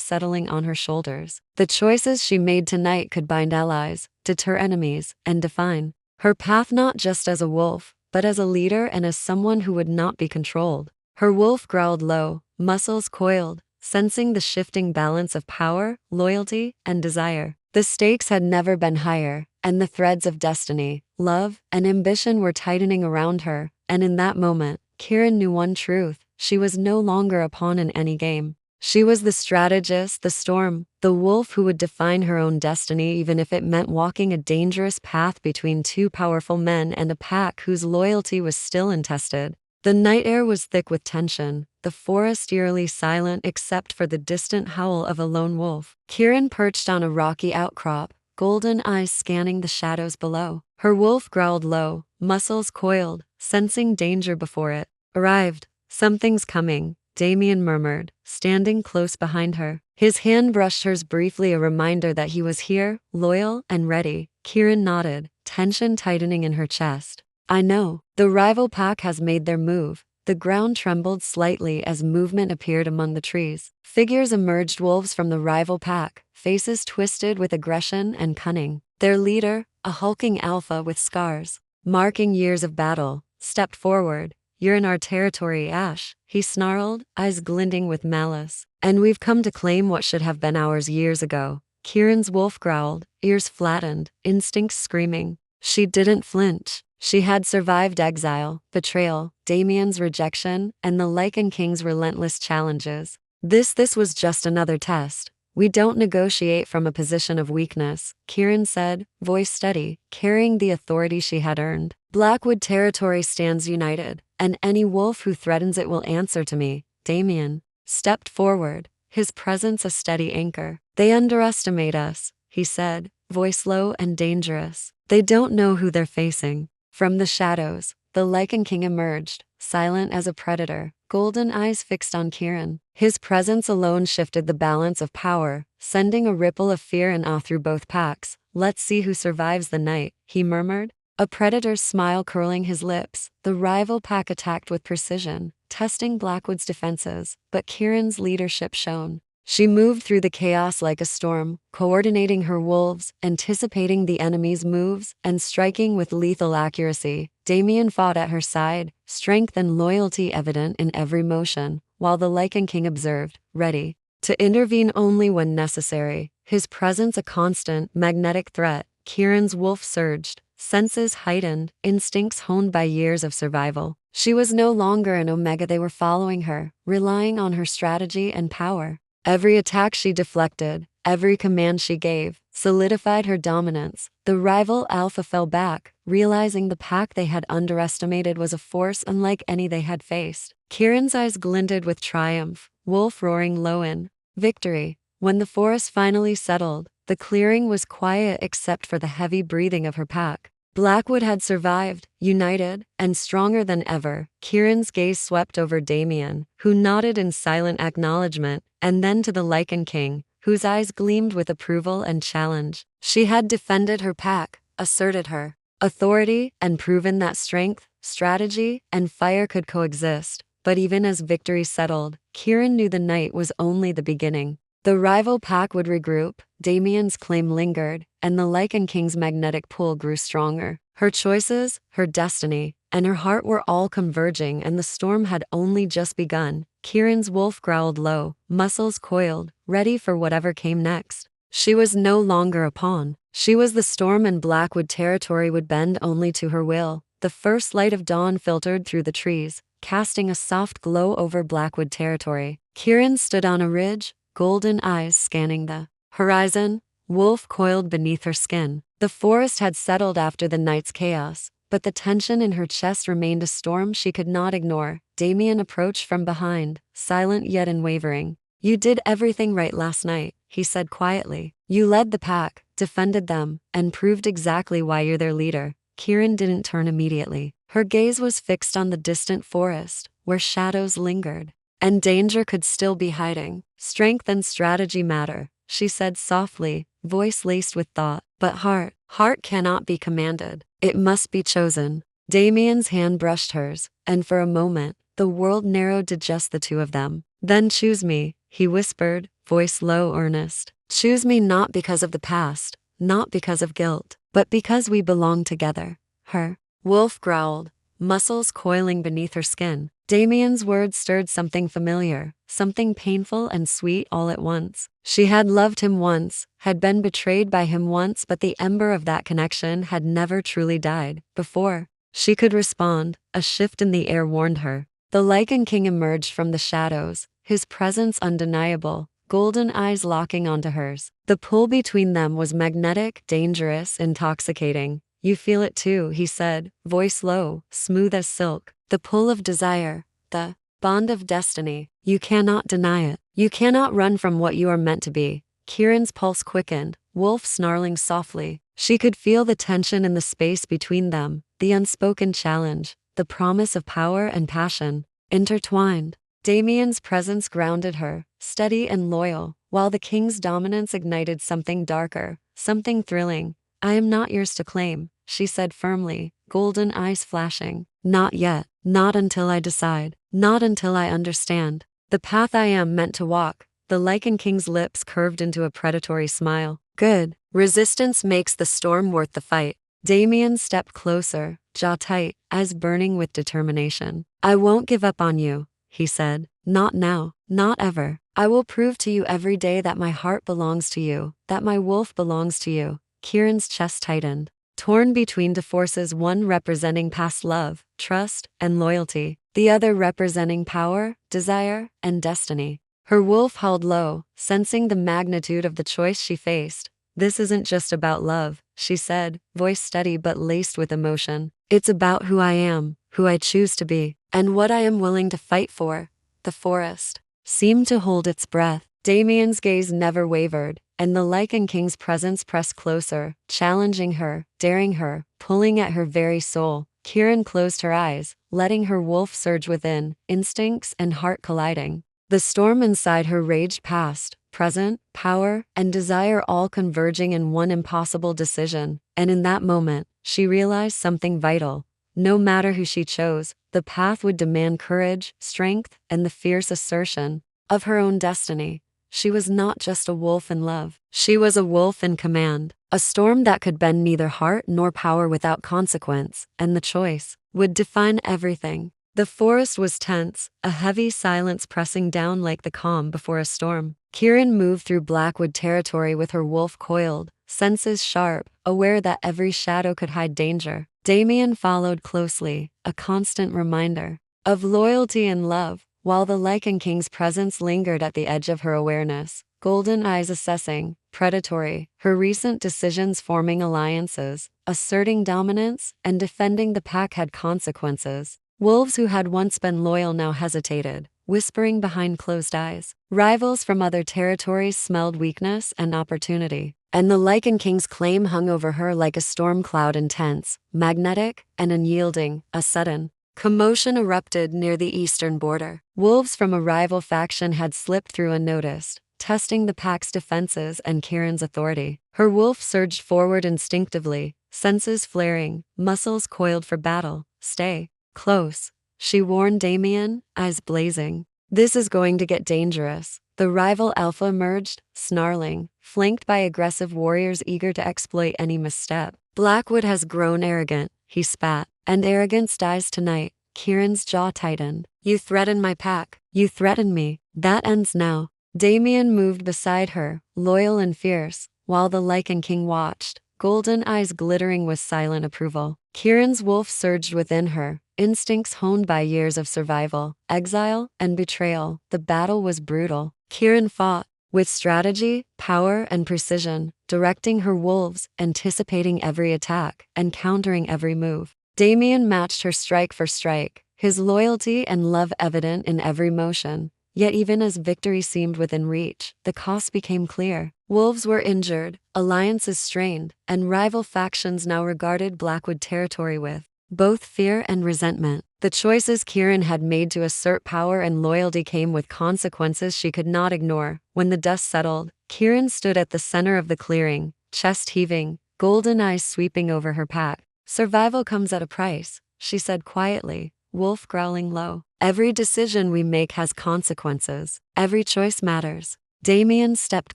settling on her shoulders. The choices she made tonight could bind allies, deter enemies, and define her path not just as a wolf, but as a leader and as someone who would not be controlled. Her wolf growled low, muscles coiled, sensing the shifting balance of power, loyalty, and desire. The stakes had never been higher, and the threads of destiny, love, and ambition were tightening around her. And in that moment, Kiran knew one truth: she was no longer a pawn in any game. She was the strategist, the storm, the wolf who would define her own destiny, even if it meant walking a dangerous path between two powerful men and a pack whose loyalty was still untested. The night air was thick with tension, the forest eerily silent except for the distant howl of a lone wolf. Kiran perched on a rocky outcrop, golden eyes scanning the shadows below. Her wolf growled low, muscles coiled, sensing danger before it. Arrived. Something's coming, Damien murmured, standing close behind her. His hand brushed hers briefly, a reminder that he was here, loyal and ready. Kiran nodded, tension tightening in her chest. I know. The rival pack has made their move. The ground trembled slightly as movement appeared among the trees. Figures emerged, wolves from the rival pack, faces twisted with aggression and cunning. Their leader, a hulking alpha with scars, marking years of battle, stepped forward. You're in our territory, Ash, he snarled, eyes glinting with malice. And we've come to claim what should have been ours years ago. Kiran's wolf growled, ears flattened, instincts screaming. She didn't flinch. She had survived exile, betrayal, Damien's rejection, and the Lycan King's relentless challenges. This was just another test. We don't negotiate from a position of weakness, Kiran said, voice steady, carrying the authority she had earned. Blackwood territory stands united, and any wolf who threatens it will answer to me. Damien stepped forward, his presence a steady anchor. They underestimate us, he said, voice low and dangerous. They don't know who they're facing. From the shadows, the Lycan King emerged, silent as a predator, golden eyes fixed on Kiran. His presence alone shifted the balance of power, sending a ripple of fear and awe through both packs. Let's see who survives the night, he murmured, a predator's smile curling his lips. The rival pack attacked with precision, testing Blackwood's defenses, but Kiran's leadership shone. She moved through the chaos like a storm, coordinating her wolves, anticipating the enemy's moves, and striking with lethal accuracy. Damien fought at her side, strength and loyalty evident in every motion, while the Lycan King observed, ready to intervene only when necessary, his presence a constant, magnetic threat. Kiran's wolf surged, senses heightened, instincts honed by years of survival. She was no longer an omega, they were following her, relying on her strategy and power. Every attack she deflected, every command she gave, solidified her dominance. The rival alpha fell back, realizing the pack they had underestimated was a force unlike any they had faced. Kiran's eyes glinted with triumph, wolf roaring low in victory. When the forest finally settled, the clearing was quiet except for the heavy breathing of her pack. Blackwood had survived, united, and stronger than ever. Kiran's gaze swept over Damien, who nodded in silent acknowledgement, and then to the Lycan King, whose eyes gleamed with approval and challenge. She had defended her pack, asserted her authority, and proven that strength, strategy, and fire could coexist. But even as victory settled, Kiran knew the night was only the beginning. The rival pack would regroup, Damien's claim lingered, and the Lycan King's magnetic pull grew stronger. Her choices, her destiny, and her heart were all converging, and the storm had only just begun. Kiran's wolf growled low, muscles coiled, ready for whatever came next. She was no longer a pawn. She was the storm, and Blackwood territory would bend only to her will. The first light of dawn filtered through the trees, casting a soft glow over Blackwood territory. Kiran stood on a ridge, golden eyes scanning the horizon, wolf coiled beneath her skin. The forest had settled after the night's chaos, but the tension in her chest remained a storm she could not ignore. Damien approached from behind, silent yet unwavering. You did everything right last night, he said quietly. You led the pack, defended them, and proved exactly why you're their leader. Kiran didn't turn immediately. Her gaze was fixed on the distant forest, where shadows lingered, and danger could still be hiding. Strength and strategy matter, she said softly, voice laced with thought. But heart cannot be commanded. It must be chosen. Damien's hand brushed hers, and for a moment, the world narrowed to just the two of them. Then choose me, he whispered, voice low, earnest. Choose me not because of the past, not because of guilt, but because we belong together. Her wolf growled, muscles coiling beneath her skin. Damien's words stirred something familiar, something painful and sweet all at once. She had loved him once, had been betrayed by him once, but the ember of that connection had never truly died. Before she could respond, a shift in the air warned her. The Lycan King emerged from the shadows, his presence undeniable, golden eyes locking onto hers. The pull between them was magnetic, dangerous, intoxicating. You feel it too, he said, voice low, smooth as silk. The pull of desire, the bond of destiny. You cannot deny it. You cannot run from what you are meant to be. Kiran's pulse quickened, wolf snarling softly. She could feel the tension in the space between them, the unspoken challenge, the promise of power and passion, intertwined. Damien's presence grounded her, steady and loyal, while the king's dominance ignited something darker, something thrilling. "I am not yours to claim," she said firmly, golden eyes flashing. "Not yet, not until I decide, not until I understand the path I am meant to walk." The Lycan King's lips curved into a predatory smile. "Good. Resistance makes the storm worth the fight." Damien stepped closer, jaw tight, eyes burning with determination. "I won't give up on you," he said. "Not now, not ever. I will prove to you every day that my heart belongs to you, that my wolf belongs to you." Kiran's chest tightened. Torn between two forces, one representing past love, trust, and loyalty, the other representing power, desire, and destiny. Her wolf held low, sensing the magnitude of the choice she faced. "This isn't just about love," she said, voice steady but laced with emotion. "It's about who I am, who I choose to be, and what I am willing to fight for." The forest seemed to hold its breath. Damien's gaze never wavered, and the Lycan King's presence pressed closer, challenging her, daring her, pulling at her very soul. Kiran closed her eyes, letting her wolf surge within, instincts and heart colliding. The storm inside her raged past, present, power, and desire all converging in one impossible decision, and in that moment, she realized something vital. No matter who she chose, the path would demand courage, strength, and the fierce assertion of her own destiny. She was not just a wolf in love. She was a wolf in command, a storm that could bend neither heart nor power without consequence, and the choice would define everything. The forest was tense, a heavy silence pressing down like the calm before a storm. Kiran moved through Blackwood territory with her wolf coiled, senses sharp, aware that every shadow could hide danger. Damien followed closely, a constant reminder of loyalty and love, while the Lycan King's presence lingered at the edge of her awareness, golden eyes assessing, predatory, her recent decisions forming alliances, asserting dominance, and defending the pack had consequences. Wolves who had once been loyal now hesitated, whispering behind closed eyes. Rivals from other territories smelled weakness and opportunity, and the Lycan King's claim hung over her like a storm cloud, intense, magnetic, and unyielding. A sudden commotion erupted near the eastern border. Wolves from a rival faction had slipped through unnoticed, testing the pack's defenses and Kiran's authority. Her wolf surged forward instinctively, senses flaring, muscles coiled for battle. "Stay close," she warned Damien, eyes blazing. "This is going to get dangerous." The rival alpha emerged, snarling, flanked by aggressive warriors eager to exploit any misstep. "Blackwood has grown arrogant," he spat. "And arrogance dies tonight." Kiran's jaw tightened. "You threaten my pack. You threaten me. That ends now." Damien moved beside her, loyal and fierce, while the Lycan King watched, golden eyes glittering with silent approval. Kiran's wolf surged within her, instincts honed by years of survival, exile, and betrayal. The battle was brutal. Kiran fought with strategy, power, and precision, directing her wolves, anticipating every attack, and countering every move. Damien matched her strike for strike, his loyalty and love evident in every motion. Yet even as victory seemed within reach, the cost became clear. Wolves were injured, alliances strained, and rival factions now regarded Blackwood territory with both fear and resentment. The choices Kiran had made to assert power and loyalty came with consequences she could not ignore. When the dust settled, Kiran stood at the center of the clearing, chest heaving, golden eyes sweeping over her pack. "Survival comes at a price," she said quietly, wolf growling low. "Every decision we make has consequences. Every choice matters." Damien stepped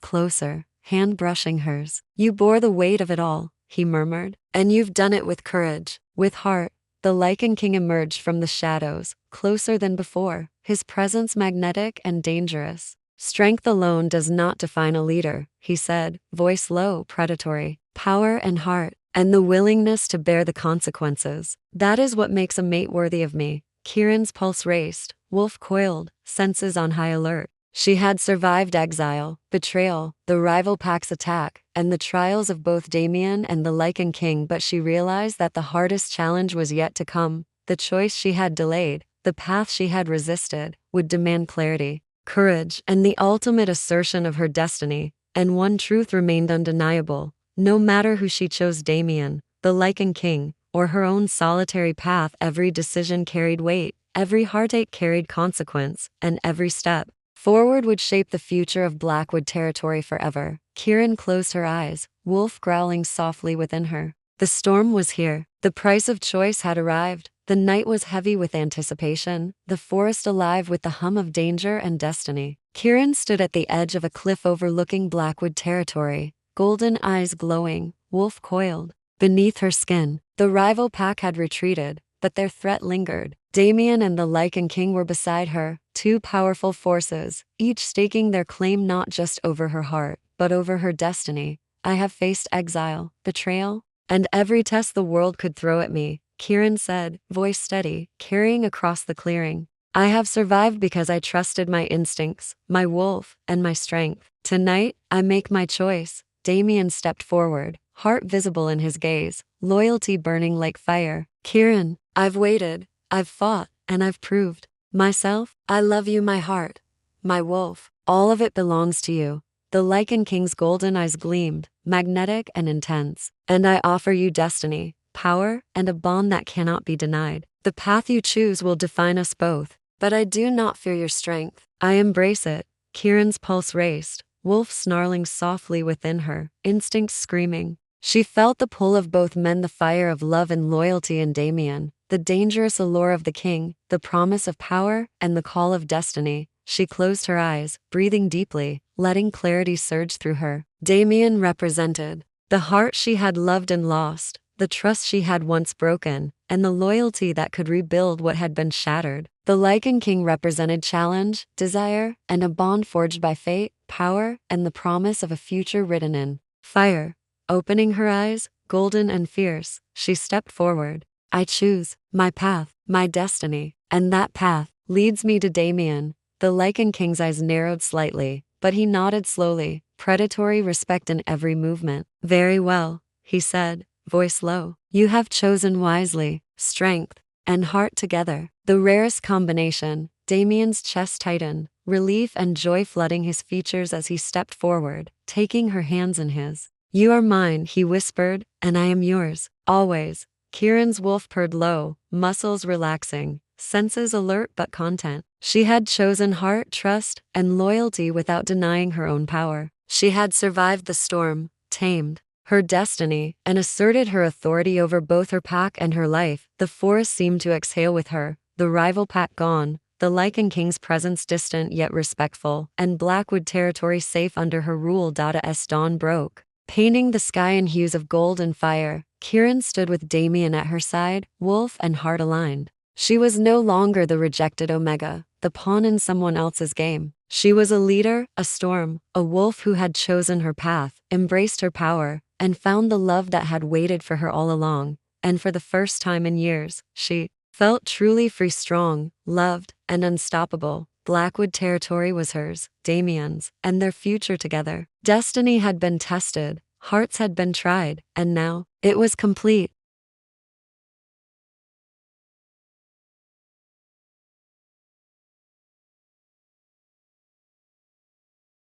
closer, hand brushing hers. "You bore the weight of it all," he murmured, "and you've done it with courage, with heart." The Lycan King emerged from the shadows, closer than before, his presence magnetic and dangerous. "Strength alone does not define a leader," he said, voice low, predatory. "Power and heart, and the willingness to bear the consequences. That is what makes a mate worthy of me." Kiran's pulse raced, wolf coiled, senses on high alert. She had survived exile, betrayal, the rival pack's attack, and the trials of both Damien and the Lycan King, but she realized that the hardest challenge was yet to come. The choice she had delayed, the path she had resisted, would demand clarity, courage, and the ultimate assertion of her destiny. And one truth remained undeniable. No matter who she chose, Damien, the Lycan King, or her own solitary path, every decision carried weight, every heartache carried consequence, and every step forward would shape the future of Blackwood territory forever. Kiran closed her eyes, wolf growling softly within her. The storm was here. The price of choice had arrived. The night was heavy with anticipation, the forest alive with the hum of danger and destiny. Kiran stood at the edge of a cliff overlooking Blackwood territory, golden eyes glowing, wolf coiled beneath her skin. The rival pack had retreated, but their threat lingered. Damien and the Lycan King were beside her, two powerful forces, each staking their claim not just over her heart, but over her destiny. I have faced exile, betrayal, and every test the world could throw at me, Kiran said, voice steady, carrying across the clearing. I have survived because I trusted my instincts, my wolf, and my strength. Tonight, I make my choice. Damien stepped forward, heart visible in his gaze, loyalty burning like fire. Kiran, I've waited, I've fought, and I've proved myself. I love you, my heart, my wolf. All of it belongs to you. The Lycan King's golden eyes gleamed, magnetic and intense. And I offer you destiny, power, and a bond that cannot be denied. The path you choose will define us both. But I do not fear your strength. I embrace it. Kiran's pulse raced, wolf snarling softly within her, instincts screaming. She felt the pull of both men, the fire of love and loyalty in Damien, the dangerous allure of the king, the promise of power, and the call of destiny. She closed her eyes, breathing deeply, letting clarity surge through her. Damien represented the heart she had loved and lost, the trust she had once broken, and the loyalty that could rebuild what had been shattered. The Lycan King represented challenge, desire, and a bond forged by fate, power, and the promise of a future written in fire. Opening her eyes, golden and fierce, she stepped forward. I choose my path, my destiny, and that path leads me to Damien. The Lycan King's eyes narrowed slightly, but he nodded slowly, predatory respect in every movement. Very well, he said, voice low. You have chosen wisely, strength and heart together, the rarest combination. Damien's chest tightened, relief and joy flooding his features as he stepped forward, taking her hands in his. You are mine, he whispered, and I am yours, always. Kiran's wolf purred low, muscles relaxing, senses alert but content. She had chosen heart, trust, and loyalty without denying her own power. She had survived the storm, tamed her destiny, and asserted her authority over both her pack and her life. The forest seemed to exhale with her, the rival pack gone, the Lycan King's presence distant yet respectful, and Blackwood territory safe under her rule. As dawn broke, painting the sky in hues of gold and fire, Kiran stood with Damien at her side, wolf and heart aligned. She was no longer the rejected Omega, the pawn in someone else's game. She was a leader, a storm, a wolf who had chosen her path, embraced her power, and found the love that had waited for her all along. And for the first time in years, she felt truly free, strong, loved, and unstoppable. Blackwood territory was hers, Damien's, and their future together. Destiny had been tested, hearts had been tried, and now, it was complete.